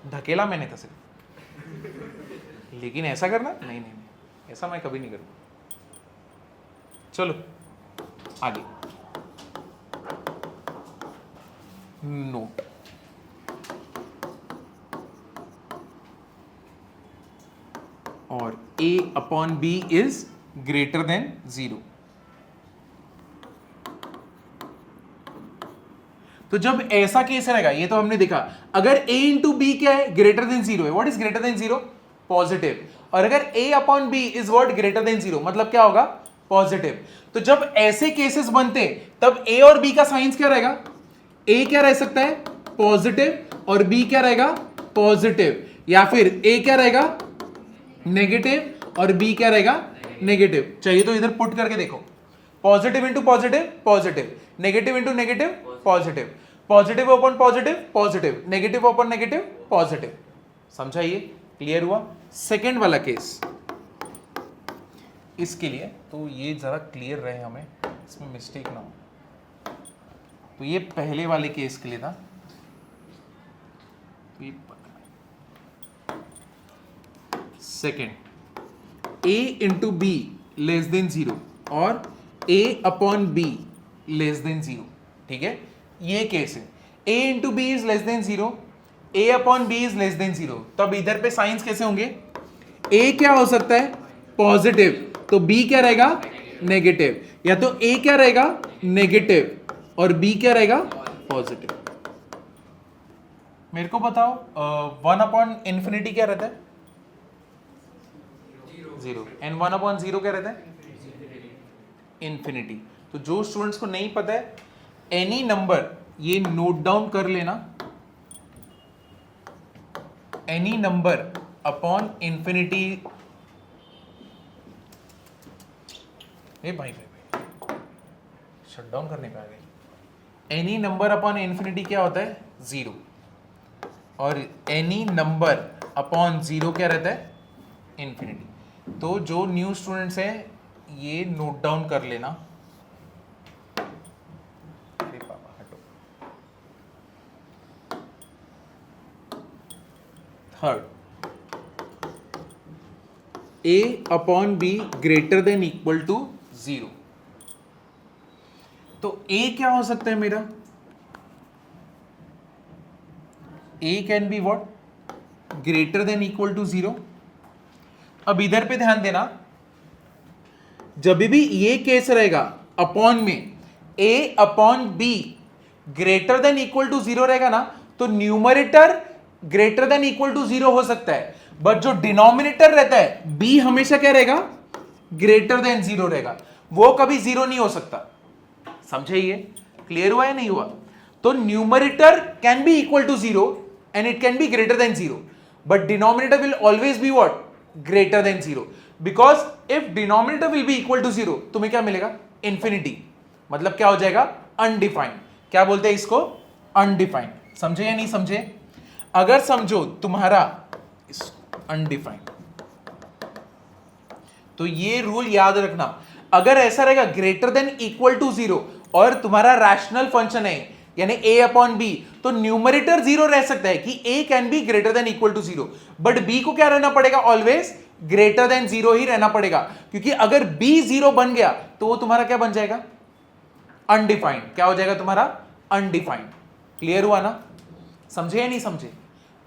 [SPEAKER 1] ढकेला मैंने था सिर्फ, लेकिन ऐसा करना नहीं नहीं नहीं, ऐसा मैं कभी नहीं करता। चलो आगे, नोट, और a upon b is greater than 0। तो जब ऐसा केस रहेगा, ये तो हमने देखा, अगर a इंटू बी क्या है, ग्रेटर देन 0 है। What is greater than 0? Positive. और अगर a upon B is what, greater than 0, मतलब क्या होगा, पॉजिटिव। तो जब ऐसे केसेस बनते तब a और b का साइंस क्या रहेगा, a क्या रह सकता है, पॉजिटिव, और b क्या रहेगा, पॉजिटिव, या फिर a क्या रहेगा, नेगेटिव, और b क्या रहेगा, नेगेटिव। चाहिए तो इधर पुट करके देखो, positive into positive positive, negative into negative positive, positive upon positive positive, negative upon negative positive. समझा? ये क्लियर हुआ? सेकेंड वाला केस इसके लिए तो ये जरा क्लियर रहे, हमें इसमें मिस्टेक ना हो। तो ये पहले वाले केस के लिए था, तो ये second, a into B less than 0 और a upon B less than 0, ठीक है? ये केस है, a into B is less than 0, a upon B is less than 0। तब इधर पे साइंस कैसे होंगे, a क्या हो सकता है, पॉजिटिव, तो b क्या रहेगा, नेगेटिव, या तो a क्या रहेगा, नेगेटिव, और b क्या रहेगा, पॉजिटिव। मेरे को बताओ, 1 अपॉन इंफिनिटी क्या रहता है, 0, एंड 1 अपॉन 0 क्या रहता है, इंफिनिटी। तो जो स्टूडेंट्स को नहीं पता है, एनी नंबर, ये नोट डाउन कर लेना, एनी नंबर अपॉन इंफिनिटी, भाई भाई शट डाउन करने पे आ गए। एनी नंबर अपॉन इंफिनिटी क्या होता है, 0, और एनी नंबर अपॉन 0 क्या रहता है, इंफिनिटी। तो जो न्यू स्टूडेंट्स हैं ये नोट डाउन कर लेना। अरे पापा हटो। Third, a upon b greater than equal to 0। तो a क्या हो सकता है मेरा, a can be what, greater than equal to 0। अब इधर पे ध्यान देना, जब भी ये केस रहेगा अपॉन में a upon b greater than equal to 0 रहेगा ना, तो numerator greater than equal to 0 हो सकता है, बट जो डिनोमिनेटर रहता है b हमेशा क्या रहेगा, ग्रेटर देन 0 रहेगा, वो कभी 0 नहीं हो सकता। समझे? ये क्लियर हुआ या नहीं हुआ? तो numerator can be equal to 0 and it can be greater than 0, but denominator will always be what, greater than 0, because if denominator will be equal to 0, तुम्हें क्या मिलेगा, इंफिनिटी, मतलब क्या हो जाएगा, अनडिफाइंड। क्या बोलते हैं इसको, अनडिफाइंड। समझे या नहीं समझे? अगर समझो तुम्हारा अनडिफाइंड, तो ये रूल याद रखना, अगर ऐसा रहेगा ग्रेटर देन इक्वल टू 0 और तुम्हारा रैशनल फंक्शन है यानी a अपॉन बी, तो न्यूमरेटर 0 रह सकता है कि a can be greater than equal to 0, but b को क्या रहना पड़ेगा, ऑलवेज ग्रेटर देन 0 ही रहना पड़ेगा, क्योंकि अगर b 0 बन गया तो वो तुम्हारा क्या बन जाएगा, अनडिफाइंड। क्या हो जाएगा तुम्हारा, अनडिफाइंड। क्लियर हुआ ना? समझे या नहीं समझे?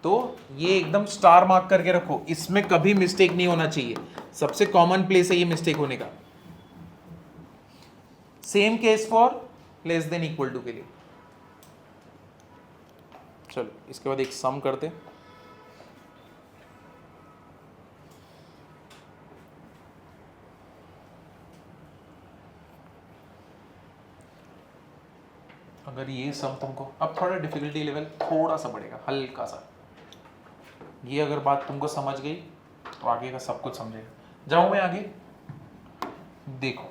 [SPEAKER 1] तो ये एकदम स्टार मार्क करके रखो, इसमें कभी मिस्टेक नहीं होना चाहिए, सबसे कॉमन प्लेस है ये मिस्टेक होने का। Same case for less than equal to के लिए। चलो इसके बाद एक सम करते हैं। अगर ये सम तुमको, अब थोड़ा डिफिकल्टी लेवल थोड़ा सा बढ़ेगा, हल्का सा, ये अगर बात तुमको समझ गई तो आगे का सब कुछ समझेगा। जाऊं मैं आगे, देखो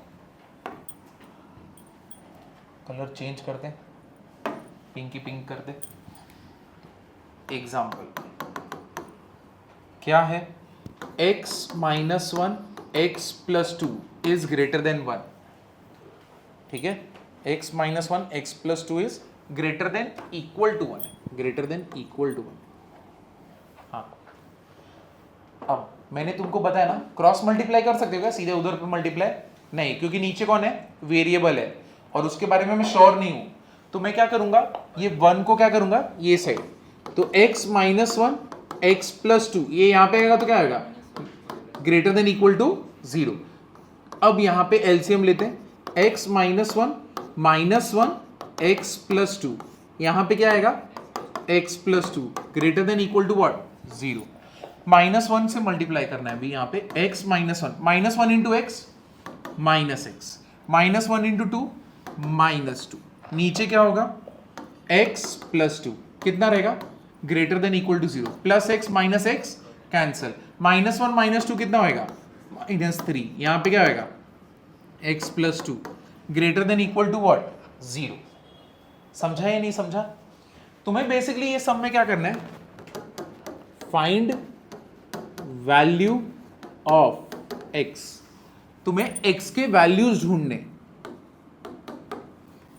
[SPEAKER 1] कलर चेंज करते हैं, पिंकी पिंक करते, एग्जाम्पल क्या है, x minus 1 x plus 2 is greater than 1, ठीक है, x minus 1 x plus 2 is greater than equal to 1, greater than equal to 1। हाँ, अब मैंने तुमको बताया ना, क्रॉस मल्टीप्लाई कर सकते हो क्या सीधे उधर पे मल्टीप्लाई? नहीं, क्योंकि नीचे कौन है, वेरिएबल है, और उसके बारे में मैं श्योर नहीं हूं, तो मैं क्या करूंगा, ये 1 को क्या करूंगा ये साइड, तो x माइनस 1 x प्लस 2 ये यहां पे आएगा तो क्या आएगा, ग्रेटर देन इक्वल टू 0। अब यहां पे एलसीएम लेते हैं, x minus 1 minus 1 x plus 2, यहां पे क्या आएगा x plus 2 greater than equal to what, 0। Minus 1 से मल्टीप्लाई करना है अभी, यहां पे x minus 1, minus 1 into x minus x, minus 1 into 2 minus 2, नीचे क्या होगा x प्लस 2 कितना रहेगा, greater than equal to 0, plus x minus x cancel, minus 1 minus 2 कितना होएगा, माइनस 3, यहां पे क्या होएगा x plus 2 greater than equal to what, 0। समझा या नहीं समझा? तुम्हें बेसिकली ये सब में क्या करना है, फाइंड वैल्यू ऑफ x, तुम्हें x के वैल्यूज ढूंढने,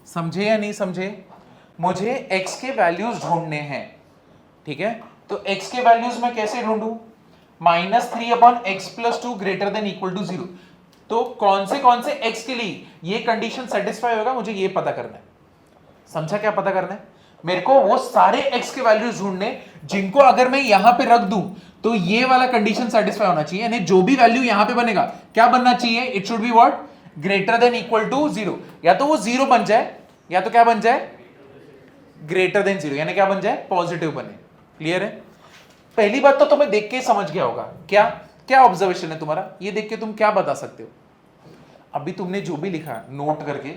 [SPEAKER 1] समझे या नहीं समझे? मुझे x के वैल्यूज ढूंढने हैं, ठीक है, तो x के वैल्यूज मैं कैसे ढूंढूं, minus 3 upon x plus 2 greater than equal to 0, तो कौन से x के लिए ये कंडीशन सेटिस्फाई होगा, मुझे ये पता करना है। समझा क्या पता करना है? मेरे को वो सारे x के वैल्यूज ढूंढने जिनको अगर मैं यहां पे रख दूं तो ये वाला कंडीशन सेटिस्फाई होना चाहिए, यानी जो भी वैल्यू यहां पे बनेगा क्या बनना चाहिए, it should be what, greater than equal to 0, या तो वो 0 बन जाए या तो क्या बन जाए, ग्रेटर देन 0, यानी क्या बन जाए, पॉजिटिव बने। क्लियर है? पहली बात तो तुम्हें देख के समझ गया होगा, क्या क्या ऑब्जर्वेशन है तुम्हारा, ये देख के तुम क्या बता सकते हो? अभी तुमने जो भी लिखा नोट करके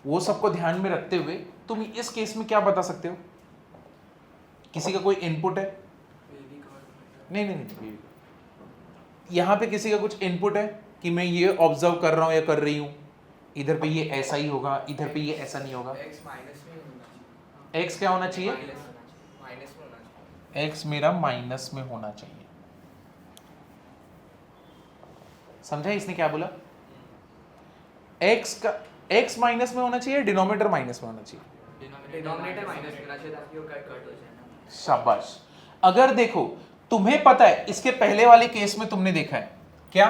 [SPEAKER 1] वो सबको ध्यान में रखते हुए तुम इस केस में क्या बता सकते हो? किसी का कोई इनपुट है? नहीं नहीं नहीं, यहां पे किसी का कुछ इनपुट है कि मैं ये ऑब्जर्व कर रहा हूं या कर रही हूं, इधर पे ये ऐसा ही होगा, इधर पे ये ऐसा नहीं होगा। x क्या होना चाहिए, x मेरा माइनस में होना चाहिए। समझा इसने क्या बोला? x माइनस में होना चाहिए, डिनोमिनेटर माइनस में होना चाहिए,
[SPEAKER 2] डिनोमिनेटर माइनस होना चाहिए ताकि वो कट हो जाए ना।
[SPEAKER 1] शाबाश। अगर देखो तुम्हें पता है, इसके पहले वाले केस में तुमने देखा है क्या,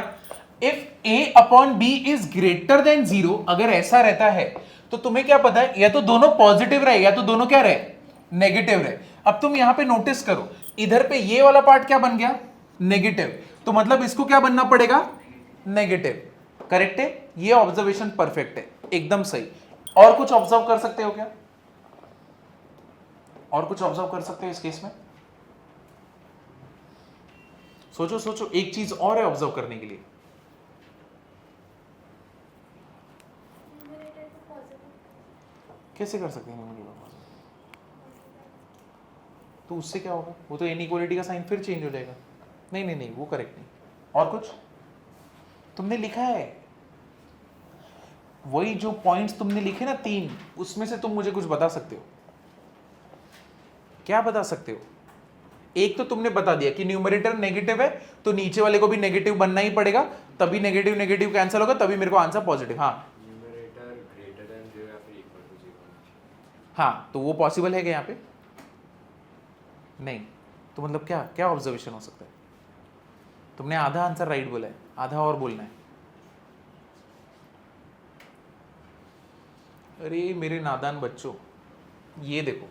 [SPEAKER 1] if a upon b is greater than 0, अगर ऐसा रहता है तो तुम्हें क्या पता है, या तो दोनों पॉजिटिव रहे या तो दोनों क्या रहे, नेगेटिव रहे। अब तुम यहां पे नोटिस करो, इधर पे ये वाला पार्ट क्या बन गया, नेगेटिव, तो मतलब इसको क्या बनना पड़ेगा, नेगेटिव। करेक्ट है, ये ऑब्जर्वेशन परफेक्ट है, एकदम सही। और कुछ ऑब्जर्व कर सकते हो क्या, और कुछ ऑब्जर्व कर सकते हो इस केस में? सोचो सोचो, एक चीज और है ऑब्जर्व करने के लिए। कैसे कर सकते हैं, तो उससे क्या होगा, वो तो इनइक्वालिटी का साइन फिर चेंज हो जाएगा। नहीं नहीं नहीं, वो करेक्ट नहीं। और कुछ तुमने लिखा है, वही जो पॉइंट्स तुमने लिखे ना 3, उसमें से तुम मुझे कुछ बता सकते हो? क्या बता सकते हो? एक तो तुमने बता दिया कि न्यूमरेटर नेगेटिव है तो नीचे वाले को भी नेगेटिव बनना ही पड़ेगा, तभी नेगेटिव नेगेटिव कैंसिल होगा, तभी मेरे को आंसर पॉजिटिव। हाँ
[SPEAKER 3] न्यूमरेटर ग्रेटर देन 0 या फिर इक्वल टू 0।
[SPEAKER 1] हाँ, तो वो पॉसिबल है क्या यहाँ पे? नहीं, तो मतलब क्या क्या ऑब्जर्वेशन हो सकता है? तुमने आधा आंसर राइट बोला है, आधा और बोलना है। अरे मेरे नादान बच्चों, ये देखो,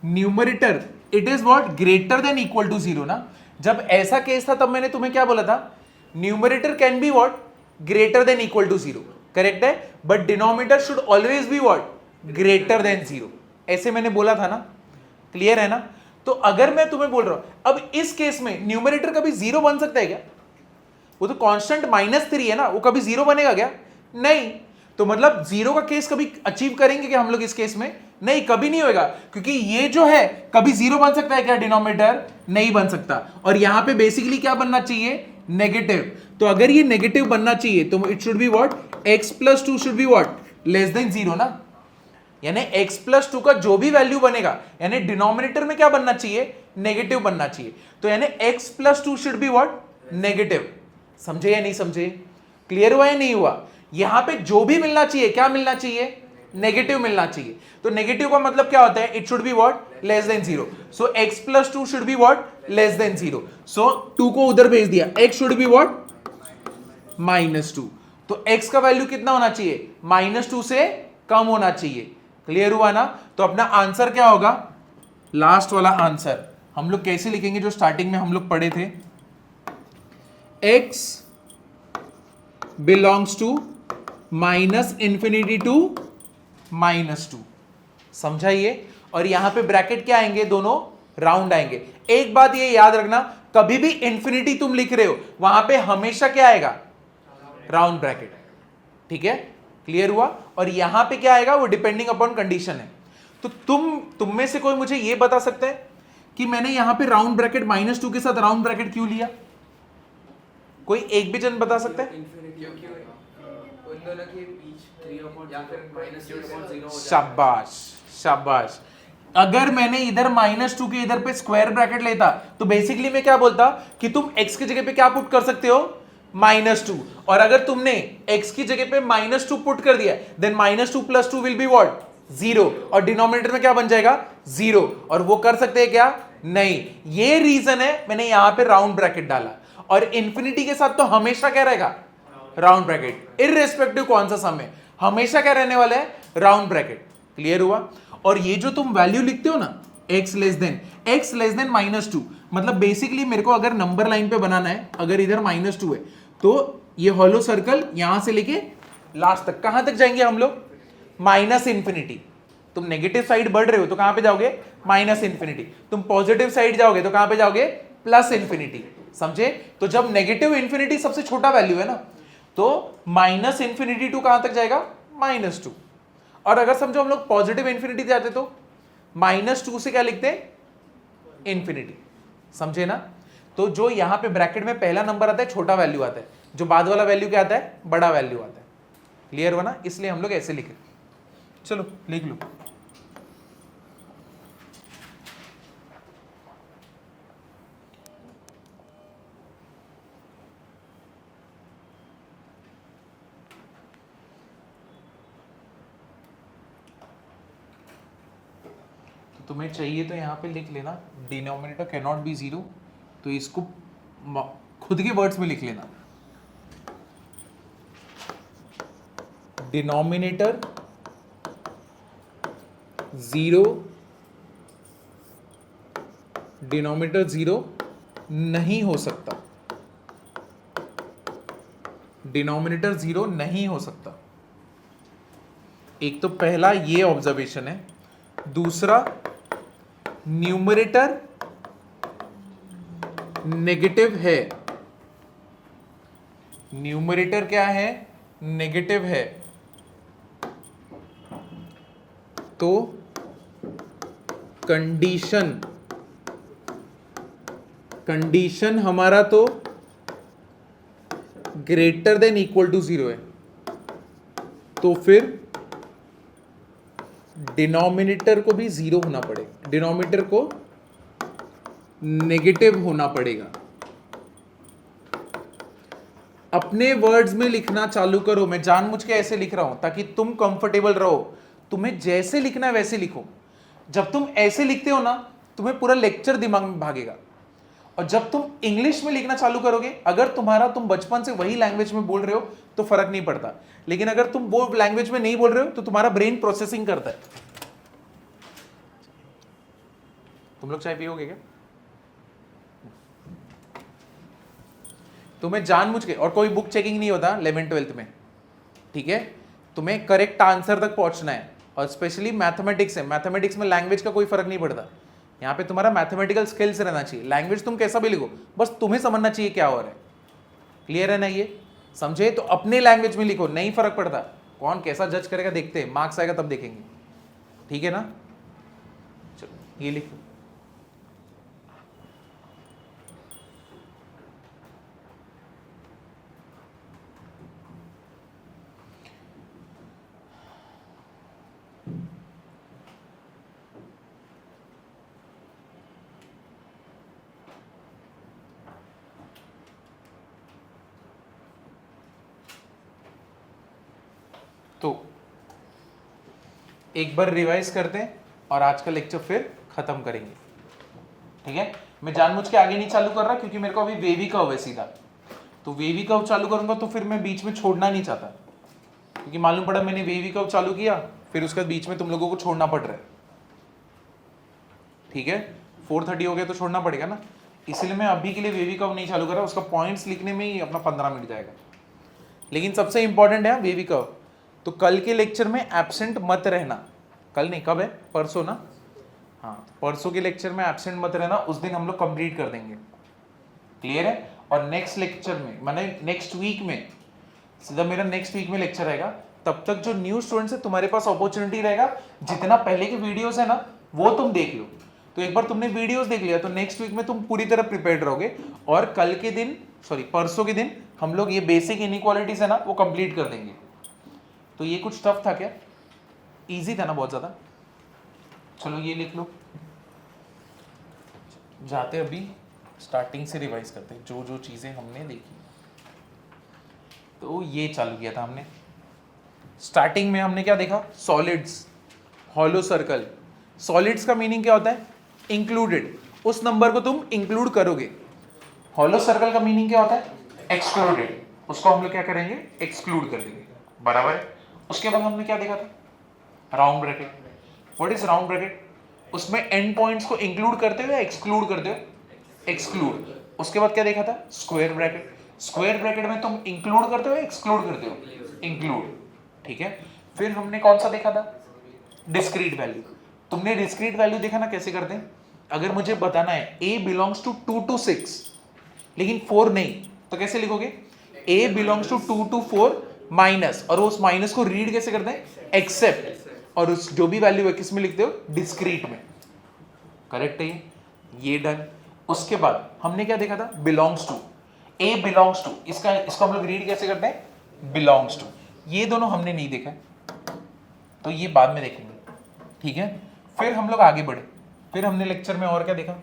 [SPEAKER 1] numerator it is what, greater than equal to 0 ना। जब ऐसा केस था तब मैंने तुम्हें क्या बोला था, numerator can be what, greater than equal to 0, correct है, but denominator should always be what, greater than 0, ऐसे मैंने बोला था ना। क्लियर है ना? तो अगर मैं तुम्हें बोल रहा हूं, अब इस केस में न्यूमरेटर कभी 0 बन सकता है क्या? वो तो कांस्टेंट -3 है ना, वो कभी 0 बनेगा क्या? नहीं। तो मतलब 0 का केस कभी अचीव करेंगे क्या हम लोग इस केस में? नहीं, कभी नहीं होगा, क्योंकि ये जो है कभी 0 बन सकता है क्या डिनोमिनेटर? नहीं बन सकता। और यहां पे बेसिकली क्या बनना चाहिए, नेगेटिव। तो अगर ये नेगेटिव बनना चाहिए तो it should be what, x plus 2 should be what, less than 0 ना। यानी x प्लस 2 का जो भी वैल्यू बनेगा यानी डिनोमिनेटर में क्या बनना चाहिए, नेगेटिव बनना चाहिए। तो यानी x plus 2 should be what, negative. समझे या नहीं समझे, क्लियर हुआ या नहीं हुआ? यहां पे जो भी मिलना चाहिए क्या मिलना चाहिए, नेगेटिव मिलना चाहिए। तो नेगेटिव का मतलब क्या होता है, it should be what, less than 0। So x plus 2 should be what, less than 0। सो 2 को उधर भेज दिया, x शुड बी व्हाट, -2। तो x का वैल्यू कितना होना चाहिए, -2 से कम होना चाहिए। क्लियर हुआ ना? तो अपना आंसर क्या होगा, लास्ट वाला आंसर हम लोग कैसे लिखेंगे जो स्टार्टिंग में हम लोग पढ़े थे, x बिलोंग्स टू -∞ टू -2। समझाइए? और यहां पे ब्रैकेट क्या आएंगे, दोनों राउंड आएंगे। एक बात ये याद रखना, कभी भी इंफिनिटी तुम लिख रहे हो वहां पे हमेशा क्या आएगा, राउंड ब्रैकेट। ठीक है, क्लियर हुआ? और यहां पे क्या आएगा, वो डिपेंडिंग अपॉन कंडीशन है। तो तुम में से कोई मुझे ये बता सकते हैं कि मैंने यहां पे राउंड ब्रैकेट -2 के साथ राउंड ब्रैकेट क्यों लिया? कोई एक भी जन बता सकते हैं?
[SPEAKER 2] क्योंकि उन दोनों के बीच या फिर -3/0
[SPEAKER 1] शाबाश शाबाश। अगर मैंने इधर -2 के इधर पे स्क्वायर ब्रैकेट लेता तो बेसिकली मैं क्या बोलता कि तुम x की जगह पे क्या पुट कर सकते हो, -2। और अगर तुमने x की जगह पे -2 पुट कर दिया देन -2 + 2 विल बी व्हाट, 0। और डिनोमिनेटर में क्या बन जाएगा, 0। और वो कर सकते हैं क्या, नहीं। ये रीजन है मैंने यहां पे राउंड ब्रैकेट डाला। और इंफिनिटी के साथ तो हमेशा क्या रहेगा, राउंड ब्रैकेट, इररिस्पेक्टिव कौन सा सम है, हमेशा क्या रहने वाला है, राउंड ब्रैकेट। क्लियर हुआ? और ये जो तुम वैल्यू लिखते हो ना, x लेस देन -2, मतलब बेसिकली मेरे को अगर नंबर लाइन पे बनाना है, अगर इधर -2 है तो ये हॉलो सर्कल यहां से लेके लास्ट तक कहां तक जाएंगे हम लोग, -∞। तुम नेगेटिव साइड बढ़ रहे हो तो कहां पे जाओगे, -∞। तुम पॉजिटिव साइड जाओगे तो कहां पे जाओगे, +∞। समझे? तो जब नेगेटिव इंफिनिटी सबसे छोटा वैल्यू है ना, तो -∞ टू कहां तक जाएगा, -2। और अगर समझो हम लोग पॉजिटिव इंफिनिटी जाते तो -2 से क्या लिखते, इंफिनिटी। समझे ना? तो जो यहां पे ब्रैकेट में पहला नंबर आता है छोटा वैल्यू आता है, जो बाद वाला वैल्यू क्या आता है, बड़ा वैल्यू आता है। क्लियर हुआ ना? इसलिए हम लोग ऐसे लिखे। चलो लिख लो। तुम्हें चाहिए तो यहाँ पे लिख लेना, डिनोमिनेटर कैन नॉट बी 0। तो इसको खुद के वर्ड्स में लिख लेना, डिनोमिनेटर 0, डिनोमिनेटर 0 नहीं हो सकता, डिनोमिनेटर 0 नहीं हो सकता। एक तो पहला ये ऑब्जर्वेशन है। दूसरा, न्यूमरेटर नेगेटिव है, न्यूमरेटर क्या है, नेगेटिव है। तो कंडीशन हमारा तो ग्रेटर देन इक्वल टू 0 है। तो फिर डिनोमिनेटर को भी 0 होना पड़ेगा, डिनोमिनेटर को नेगेटिव होना पड़ेगा। अपने वर्ड्स में लिखना चालू करो। मैं जानबूझ के ऐसे लिख रहा हूं ताकि तुम कंफर्टेबल रहो। तुम्हें जैसे लिखना है वैसे लिखो। जब तुम ऐसे लिखते हो ना, तुम्हें पूरा लेक्चर दिमाग में भागेगा। और जब तुम इंग्लिश में लिखना चालू करोगे, अगर तुम बचपन से वही लैंग्वेज में बोल रहे हो तो फर्क नहीं पड़ता। लेकिन अगर तुम वो लैंग्वेज में नहीं बोल रहे हो तो तुम्हारा ब्रेन प्रोसेसिंग करता है। तुम लोग चाय पियोगे क्या? तुम्हें जानबूझ के, और कोई बुक चेकिंग नहीं होता 11th-12th में, ठीक है? तुम्हें करेक्ट आंसर तक पहुंचना है। और स्पेशली मैथमेटिक्स है, मैथमेटिक्स में लैंग्वेज का कोई फर्क नहीं पड़ता। यहाँ पे तुम्हारा मैथमेटिकल स्किल्स रहना चाहिए। लैंग्वेज तुम कैसा भी लिखो, बस तुम्हें समझना चाहिए क्या हो रहा है। क्लियर है ना? ये समझे? तो अपने लैंग्वेज में लिखो, नहीं फर्क पड़ता। कौन कैसा जज करेगा देखते हैं, मार्क्स आएगा तब देखेंगे। ठीक है ना? चलो ये लिखो। एक बार रिवाइज करते हैं और आज का लेक्चर फिर खत्म करेंगे, ठीक है। मैं जानबूझ के आगे नहीं चालू कर रहा क्योंकि मेरे को अभी वेवी कर्व है सीधा, तो वेवी कर्व चालू करूंगा तो फिर मैं बीच में छोड़ना नहीं चाहता, क्योंकि मालूम पड़ा मैंने वेवी कर्व चालू किया फिर उसके बीच में तुम लोगों को छोड़ना पड़ रहा है, ठीक है। 4:30 हो गया तो छोड़ना पड़ेगा ना, इसलिए मैं अभी के लिए वेवी कर्व नहीं चालू कर रहा, उसका पॉइंट्स लिखने में ही अपना 15 मिनट जाएगा। लेकिन सबसे इंपॉर्टेंट है वेवी कर्व, तो कल के लेक्चर में एब्सेंट मत रहना। कल नहीं, कब है, परसों ना, हाँ परसों के लेक्चर में एब्सेंट मत रहना, उस दिन हम लोग कंप्लीट कर देंगे, क्लियर है। और नेक्स्ट लेक्चर में माने नेक्स्ट वीक में, सीधा मेरा नेक्स्ट वीक में लेक्चर रहेगा, तब तक जो न्यू स्टूडेंट्स है तुम्हारे पास अपॉर्चुनिटी रहेगा, जितना पहले के वीडियोस है ना वो तुम देख लो। तो एक बार तुमने वीडियोस देख लिया तो नेक्स्ट वीक में तुम पूरी तरह प्रिपेयर्ड रहोगे, और कल के दिन परसों के दिन हम लोग ये बेसिक इनइक्वालिटीज है ना वो कंप्लीट कर देंगे। तो ये कुछ टफ था क्या, इजी था ना बहुत ज्यादा। चलो ये लिख लो, जाते अभी स्टार्टिंग से रिवाइज करते हैं जो जो चीजें हमने देखी। तो ये चालू किया था हमने, स्टार्टिंग में हमने क्या देखा, सॉलिड्स, हॉलो सर्कल। सॉलिड्स का मीनिंग क्या होता है, इंक्लूडेड, उस नंबर को तुम इंक्लूड करोगे। हॉलो सर्कल का मीनिंग क्या होता है, एक्सक्लूडेड, उसको हम लोग क्या करेंगे, एक्सक्लूड कर देंगे, बराबर है। उसके बाद हमने क्या देखा था, round bracket. What is round bracket, उसमें एंड पॉइंट्स को इंक्लूड करते हो या एक्सक्लूड करते हो, एक्सक्लूड। उसके बाद क्या देखा था, स्क्वायर ब्रैकेट। स्क्वायर ब्रैकेट में तुम इंक्लूड करते हो या एक्सक्लूड करते हो, इंक्लूड, ठीक है। फिर हमने कौन सा देखा था, डिस्क्रीट वैल्यू। तुमने डिस्क्रीट वैल्यू देखा ना कैसे करते हैं, अगर मुझे बताना है a बिलोंग्स टू 2 to 6 लेकिन 4 नहीं, तो कैसे लिखोगे, a belongs to 2 to 4 minus, और उस माइनस को रीड कैसे करते हैं, एक्सेप्ट, और उस जो भी वैल्यू है किस में लिखते हो, डिस्क्रीट में, करेक्ट है ये डन। उसके बाद हमने क्या देखा था, belongs to, a belongs to, इसको हम लोग रीड कैसे करते हैं, बिलोंग्स टू। ये दोनों हमने नहीं देखा, तो ये बाद में देखेंगे, ठीक है। फिर हम लोग आगे बढ़े, फिर हमने लेक्चर में और क्या देखा,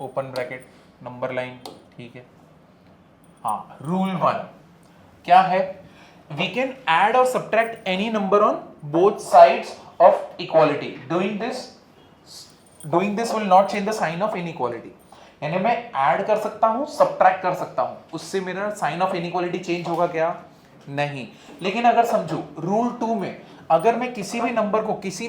[SPEAKER 1] ओपन ब्रैकेट, नंबर लाइन, ठीक है। हाँ, रूल 1 क्या है, वी कैन ऐड और subtract any number on both sides of equality. Doing this will not change the sign of inequality. यानी मैं ऐड कर सकता हूं, सब्ट्रैक्ट कर सकता हूं, उससे मेरा साइन ऑफ इनइक्वालिटी चेंज होगा क्या, नहीं। लेकिन अगर समझो रूल 2 में अगर मैं किसी भी नंबर को किसी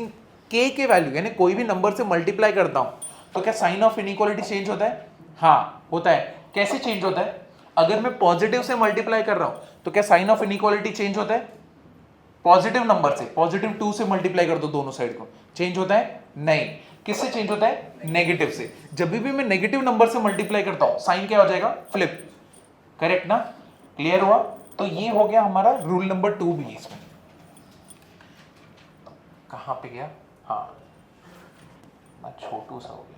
[SPEAKER 1] k के वैल्यू यानी कोई भी नंबर से मल्टीप्लाई करता हूं तो क्या साइन ऑफ इनइक्वालिटी चेंज होता है, हाँ होता है। कैसे चेंज होता है, अगर मैं पॉजिटिव से मल्टीप्लाई कर रहा हूं तो क्या साइन ऑफ इनइक्वालिटी चेंज होता है, पॉजिटिव नंबर से, पॉजिटिव 2 से मल्टीप्लाई कर दो दोनों साइड को, चेंज होता है, नहीं। किससे चेंज होता है, नेगेटिव से। जब भी मैं नेगेटिव नंबर से मल्टीप्लाई करता हूं साइन क्या हो जाएगा, फ्लिप, करेक्ट ना, क्लियर हुआ। तो ये हो गया हमारा रूल नंबर 2 भी। इसमें कहां पे गया, हाँ ना छोटू सा हो गया,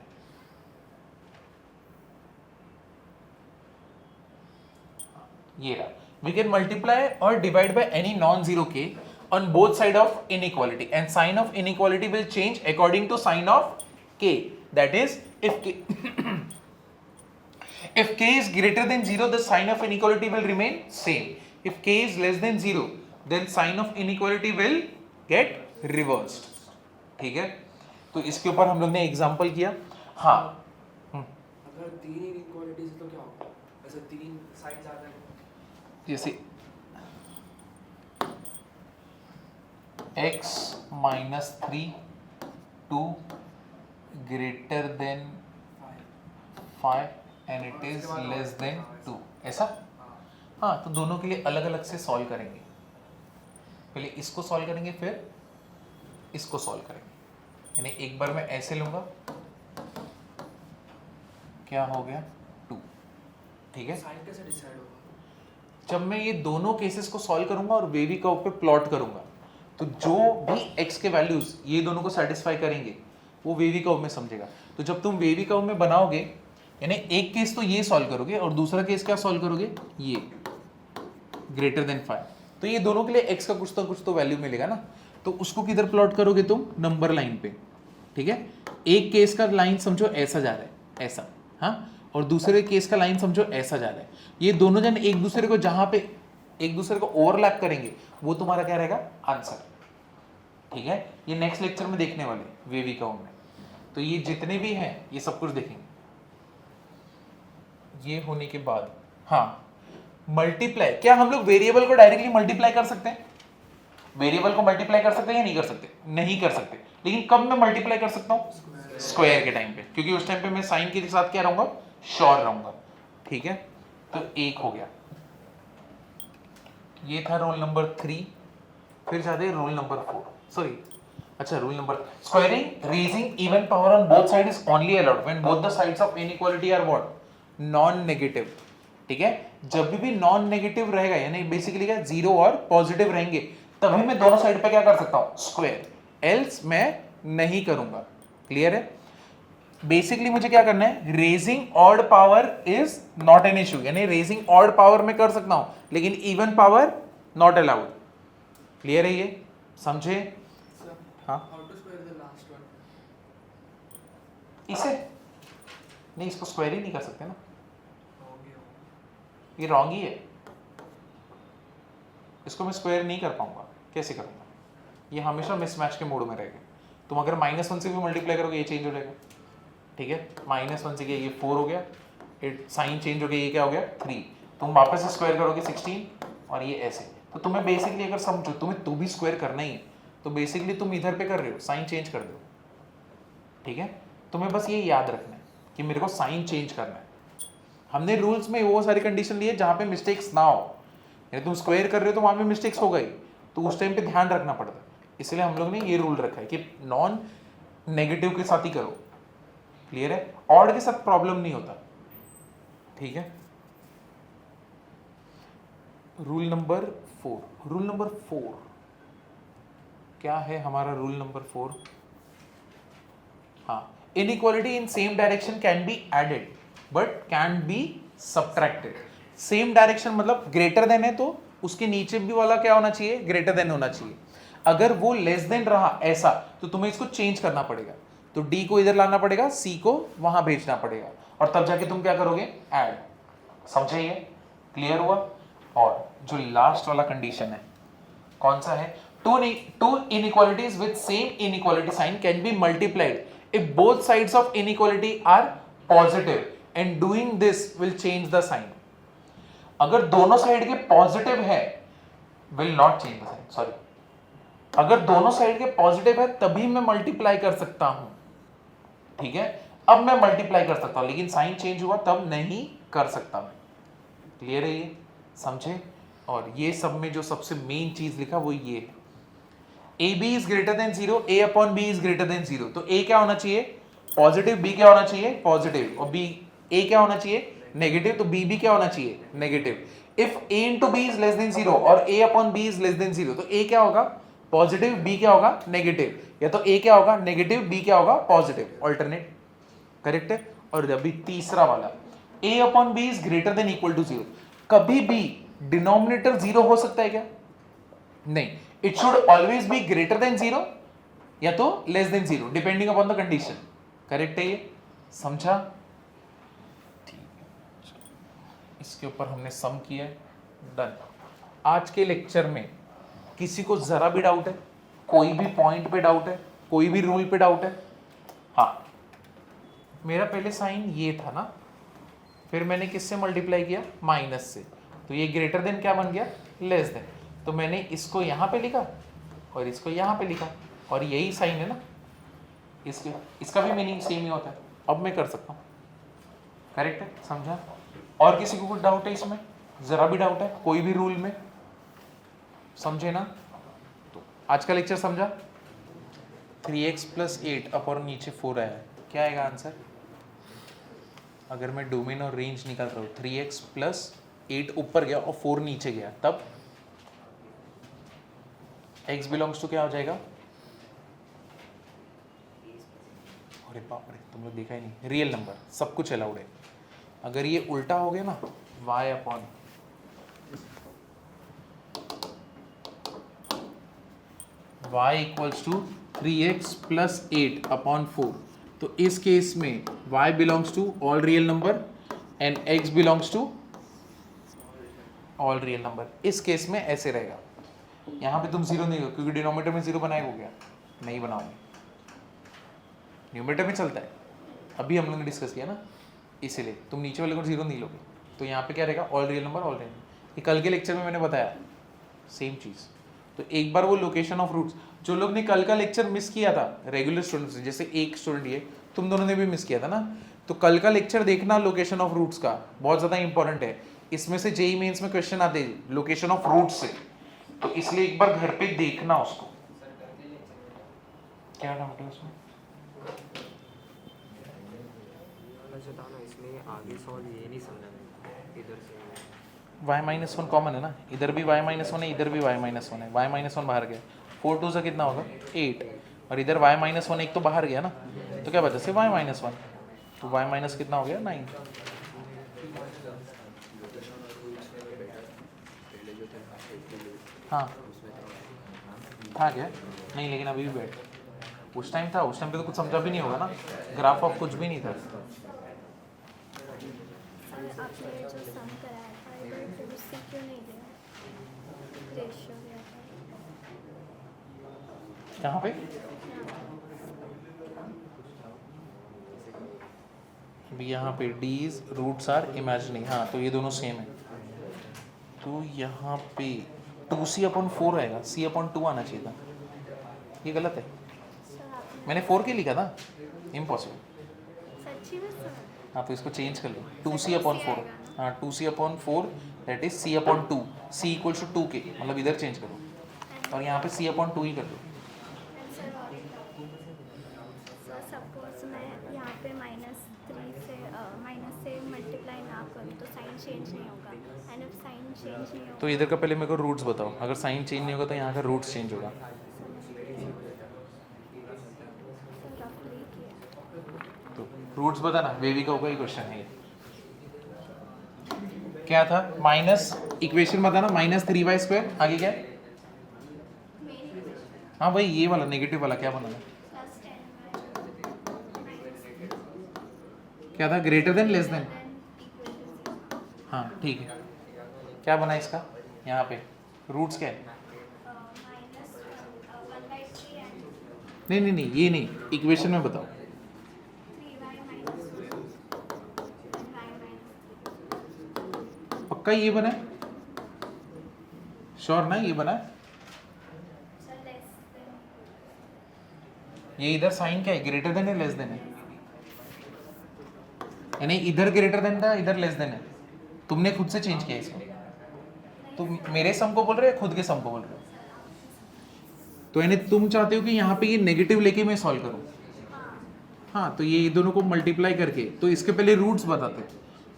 [SPEAKER 1] ये रहा, वी कैन मल्टीप्लाई और divide by any non zero k on both side of inequality and sign of inequality will change according to sign of k, that is if k if k is greater than 0 the sign of inequality will remain same, if k is less than 0 then sign of inequality will get reversed, ठीक है। तो इसके ऊपर हम लोग ने example किया। हाँ
[SPEAKER 2] अगर तीन इनइक्वालिटीज है तो क्या होगा, ऐसे तीन साइड्स आ जाएंगे,
[SPEAKER 1] जैसे x minus 3 2 greater than 5 and it is less than 2, ऐसा। हाँ तो दोनों के लिए अलग अलग से सॉल्व करेंगे, पहले इसको सॉल्व करेंगे फिर इसको सॉल्व करेंगे। यानी एक बार मैं ऐसे लूंगा, क्या हो गया 2, ठीक है।
[SPEAKER 2] साइन कैसे डिसाइड होगा,
[SPEAKER 1] जब मैं ये दोनों केसेस को सॉल्व करूंगा और वेवी कर्व पे प्लॉट करूंगा तो जो भी x के वैल्यूज ये दोनों को सेटिस्फाई करेंगे वो वेवी कर्व में समझेगा। तो जब तुम वेवी कर्व में बनाओगे यानी एक केस तो ये सॉल्व करोगे और दूसरा केस क्या सॉल्व करोगे, ये ग्रेटर देन 5, तो ये दोनों के लिए x का कुछ तो वैल्यू मिलेगा ना, तो उसको किधर प्लॉट करोगे तुम, नंबर लाइन पे, ठीक है। एक केस का लाइन समझो ऐसा जा रहा है, ऐसा, हाँ, और दूसरे केस का लाइन समझो ऐसा जा रहा है। ये दोनों जन एक दूसरे को जहां पे एक दूसरे को ओवरलैप करेंगे वो तुम्हारा क्या रहेगा, आंसर। ठीक है, ये नेक्स्ट लेक्चर में देखने वाले वेव इकाउंट में। तो ये जितने भी हैं ये सब कुछ देखेंगे। ये होने के बाद हाँ, मल्टीप्लाई, क्या हम लोग वेरिएबल को डायरेक्टली मल्टीप्लाई कर सकते हैं? वेरिएबल को मल्टीप्लाई कर सकते हैं या नहीं कर सकते? नहीं कर सकते। लेकिन कब मैं मल्टीप्लाई कर सकता हूँ? स्क्वायर के टाइम पे, क्योंकि उस टाइम पे मैं साइन के साथ क्या रहूंगा? श्योर रहूंगा। ठीक है, तो एक हो गया। ये था रोल नंबर 3। फिर जाते हैं रोल नंबर 4, सॉरी अच्छा rule number squaring raising even power on both side is only allowed when both the sides of inequality are what? Non negative. ठीक है, जब भी नॉन नेगेटिव रहेगा यानी बेसिकली क्या, जीरो और पॉजिटिव रहेंगे, तभी मैं दोनों साइड पे क्या कर सकता हूं? स्क्वायर, एल्स मैं नहीं करूंगा। क्लियर है? बेसिकली मुझे क्या करना है, raising odd power is not an issue, यानी रेजिंग ऑड पावर में कर सकता हूं लेकिन even power not allowed. Clear है ये? समझे? हाँ,
[SPEAKER 2] How to square the last one?
[SPEAKER 1] इसे नहीं, इसको स्क्वायर ही नहीं कर सकते ना,
[SPEAKER 2] हो गया।
[SPEAKER 1] ये रॉन्ग ही है। इसको मैं स्क्वायर नहीं कर पाऊंगा, कैसे करूंगा? ये हमेशा मिसमैच के मोड में रहेगा। तुम अगर -1 से भी मल्टीप्लाई करोगे ये चेंज हो जाएगा। ठीक है, -1 से ये 4 हो गया, साइन चेंज हो गया, ये क्या हो गया? 3। तुम वापस से स्क्वायर करोगे 16 और ये ऐसे। तो तुम्हें बेसिकली अगर समझो, तुम्हें तो भी स्क्वायर करना ही है, तो बेसिकली तुम इधर पे कर रहे हो, साइन चेंज कर दो। ठीक है, तुम्हें बस ये याद रखना है कि मेरे को साइन चेंज करना है। हमने रूल्स में वो सारी कंडीशन ली है जहाँ पे मिस्टेक्स ना हो, यानी तुम स्क्वायर कर रहे हो तो वहाँ पे मिस्टेक्स हो गई, तो उस टाइम पे ध्यान रखना पड़ता है। इसलिए हम लोग ने ये रूल रखा है कि नॉन नेगेटिव के साथ ही करो। क्लियर है? ऑड के साथ प्रॉब्लम नहीं होता। ठीक है, रूल नंबर 4। रूल नंबर 4 क्या है हमारा? रूल नंबर 4, हाँ, inequality in same direction can be added but can be subtracted. Same direction मतलब ग्रेटर देन है तो उसके नीचे भी वाला क्या होना चाहिए? ग्रेटर देन होना चाहिए। अगर वो लेस देन रहा ऐसा तो तुम्हें इसको चेंज करना पड़ेगा। तो डी को इधर लाना पड़ेगा, सी को वहां भेजना पड़ेगा, और तब जाके तुम क्या करोगे? ऐड। समझे ये? क्लियर हुआ? और जो लास्ट वाला कंडीशन है कौन सा है? Two inequalities with same inequality sign can be multiplied if both sides of inequality are positive and doing this will change the sign. अगर दोनों साइड के पॉजिटिव है, will not change the sign, sorry, अगर दोनों side के positive है तभी मैं मल्टीप्लाई कर सकता हूं। ठीक है, अब मैं मल्टीप्लाई कर सकता हूं लेकिन साइन चेंज हुआ तब नहीं कर सकता मैं। क्लियर है ये? समझे? और ये सब में जो सबसे मेन चीज लिखा वो ये है, a b is greater than 0, a upon B is greater than 0। तो ए क्या होना चाहिए? पॉजिटिव, बी क्या होना चाहिए? पॉजिटिव, और बी ए क्या होना चाहिए? नेगेटिव, तो बी भी क्या होना चाहिए? Negative. If A into B is less than 0 और A upon B is less than 0, तो ए क्या होगा? पॉजिटिव, बी क्या होगा? नेगेटिव, या तो ए क्या होगा? नेगेटिव, बी क्या होगा? पॉजिटिव। ऑल्टरनेट। करेक्ट है? और अभी तीसरा वाला, A upon B is greater than equal to 0। कभी भी डिनोमिनेटर 0 हो सकता है क्या? नहीं, it should always B greater than 0 या तो less than 0 depending upon the condition. Correct है ये? समझा? ठीक है, इसके ऊपर हमने सम किया, डन। आज के लेक्चर में किसी को जरा भी डाउट है? कोई भी पॉइंट पे डाउट है? कोई भी रूल पे डाउट है? हाँ, मेरा पहले साइन ये था ना, फिर मैंने किससे मल्टीप्लाई किया? माइनस से, तो ये ग्रेटर देन क्या बन गया? Less than. तो मैंने इसको यहाँ पे लिखा और इसको यहाँ पे लिखा, और यही साइन है ना, इसका भी मीनिंग सेम ही होता है। अब मैं कर सकता हूँ। करेक्ट है? समझा? और किसी को कुछ डाउट है इसमें? जरा भी डाउट है कोई भी रूल में? समझे ना? तो आज का लेक्चर समझा? 3x + 8 अपर नीचे 4 आया है, क्या आएगा आंसर? अगर मैं डोमेन और रेंज निकाल रहा हूँ, 3x + 8 ऊपर गया और 4 नीचे गया, तब x बिलोंग्स टू क्या हो जाएगा? अरे बाप रे, तुम लोग देखा ही नहीं, रियल नंबर, सब कुछ अलाउड है। अगर ये उल्टा हो गया ना, y upon y equals to 3x + 8 upon 4, तो इस केस में y belongs to all real number and x belongs to all real number. इस केस में ऐसे रहेगा, यहाँ पे तुम जीरो नहीं हो क्योंकि डिनोमिनेटर में जीरो बनाए हो गया, नहीं बनाओगे, न्यूमरेटर में चलता है, अभी हम लोग ने डिस्कस किया ना, इसीलिए तुम नीचे वाले को जीरो नहीं लोगे। तो यहाँ पे क्या रहेगा, all real number all real number. ये कल के लेक्चर में मैंने बताया सेम चीज़। तो एक बार वो लोकेशन ऑफ रूट्स, जो लोग ने कल का लेक्चर मिस किया था रेगुलर स्टूडेंट्स, जैसे एक स्टूडेंट ये तुम दोनों ने भी मिस किया था ना, तो कल का लेक्चर देखना लोकेशन ऑफ रूट्स का, बहुत ज़्यादा इंपॉर्टेंट है। इसमें से जेई मेंस में क्वेश्चन आते हैं लोकेशन ऑफ रूट्स से, तो इसलिए एक बार घर पे देखना उसको। क्या डाउट है उसमें?
[SPEAKER 3] जो था ना इसमें आगे सॉल्व ये नहीं समझा मैंने, इधर से
[SPEAKER 1] y-1 कॉमन है ना, इधर भी y-1 है, इधर भी y-1 है, y-1 बाहर गया, 4 2 से कितना होगा 8, और इधर y-1 एक तो बाहर गया ना, तो क्या बचा सिर्फ y-1, तो y- कितना हो गया 9। हाँ था क्या, नहीं लेकिन अभी भी बैठ, उस टाइम था, उस टाइम पे तो कुछ समझा भी नहीं होगा ना, ग्राफ ऑफ कुछ भी नहीं था।
[SPEAKER 4] आपने जो सम कराया था इधर उससे क्यों नहीं दिया रेशियो दिया था?
[SPEAKER 1] यहाँ पे अभी यहाँ पे डीज रूट्स आर इमेजिनरी, हाँ तो ये दोनों सेम है, तो यहाँ पे 2c/4 आएगा, c/2 आना चाहिए था, ये गलत है,
[SPEAKER 4] सर आपने
[SPEAKER 1] मैंने 4 के लिखा था, इम्पॉसिबल।
[SPEAKER 4] सच्ची में सर
[SPEAKER 1] हाँ तो इसको चेंज कर लो, 2c/4, हाँ 2c/4 that is c/2, c equals to 2 के, मतलब इधर चेंज करो और यहाँ पे c/2 ही कर दो।
[SPEAKER 4] सर और एक सर सपोज मैं यहाँ पे माइनस से मल्टीप्लाई ना करूँ तो साइन चेंज नहीं होगा, एंड इफ साइन चेंज नहीं होगा
[SPEAKER 1] तो इधर का पहले मेरे को रूट्स बताओ, अगर साइन चेंज नहीं होगा तो यहाँ का रूट्स चेंज होगा।
[SPEAKER 4] सर रफली किया।
[SPEAKER 1] तो रूट्स बताना, वेविका का ही क्वेश्चन है ये। क्या था, माइनस इक्वेशन बताना, -3y², आगे क्या है? हाँ भाई ये वाला नेगेटिव वाला क्या बनाना,
[SPEAKER 4] प्लस 10
[SPEAKER 1] क्या था, greater than less than,
[SPEAKER 4] equal to 0
[SPEAKER 1] हाँ ठीक है, क्या बना इसका, यहाँ पे रूट्स क्या है,
[SPEAKER 4] माइनस 1/3 एंड
[SPEAKER 1] नहीं नहीं नहीं ये नहीं, इक्वेशन में बताओ,
[SPEAKER 4] 3y minus 2 and y minus
[SPEAKER 1] पक्का ये बना है, श्योर ना ये बना है,
[SPEAKER 4] सर लेस देन
[SPEAKER 1] ये इधर साइन क्या है, ग्रेटर देन है लेस देन है, यानी इधर ग्रेटर देन था इधर लेस देन है, तुमने खुद से चेंज किया इसको, तुम मेरे सम को बोल रहे हो खुद के सम को बोल रहे हो, तो यानी तुम चाहते हो कि यहाँ पे ये नेगेटिव लेके मैं सॉल्व करूँ, हाँ तो ये दोनों को मल्टीप्लाई करके, तो इसके पहले रूट्स बताते हैं,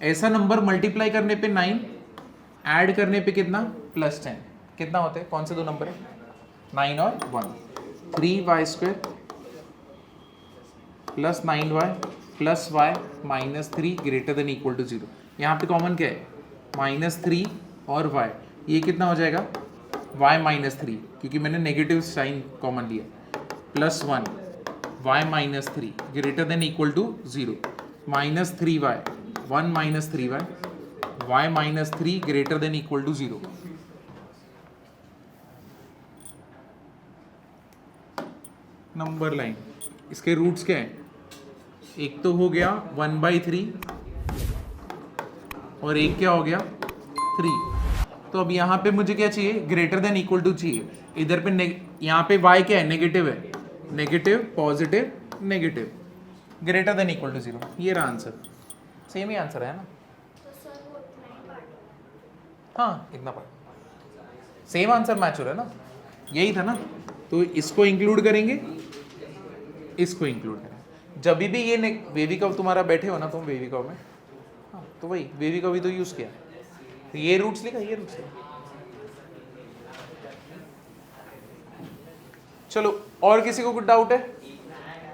[SPEAKER 1] ऐसा नंबर मल्टीप्लाई करने पे 9, ऐड करने पे कितना +10, कितना होते हैं, कौन से दो नंबर है, 9 और 1, 3y² plus 9y plus y -3 greater than equal to 0, यहाँ पे कॉमन क्या है, -3 और y, ये कितना हो जाएगा y -3, क्योंकि मैंने नेगेटिव साइन कॉमन लिया, +1 y -3 greater than equal to 0, -3y 1 -3y y -3 greater than equal to 0। Number line, इसके रूट्स क्या है, एक तो हो गया 1/3 और एक क्या हो गया 3, तो अब यहाँ पे मुझे क्या चाहिए, ग्रेटर देन इक्वल टू चाहिए, इधर पे यहाँ पे y क्या है, नेगेटिव है, negative positive negative, greater than equal to 0, ये रहा आंसर, सेम ही आंसर है ना,
[SPEAKER 4] तो सर वो उतना ही पार्ट
[SPEAKER 1] हाँ इतना पार्ट, सेम आंसर मैच हो रहा है ना, यही था ना, तो इसको इंक्लूड करेंगे, इसको इंक्लूड करेंगे, जब भी ये वेविका तुम्हारा बैठे हो ना तुम वेविका में, हाँ तो वही वेविका भी तो यूज़ किया, तो ये रूट्स लिखा, ये रूट्स लिखा। चलो और किसी को कुछ डाउट है?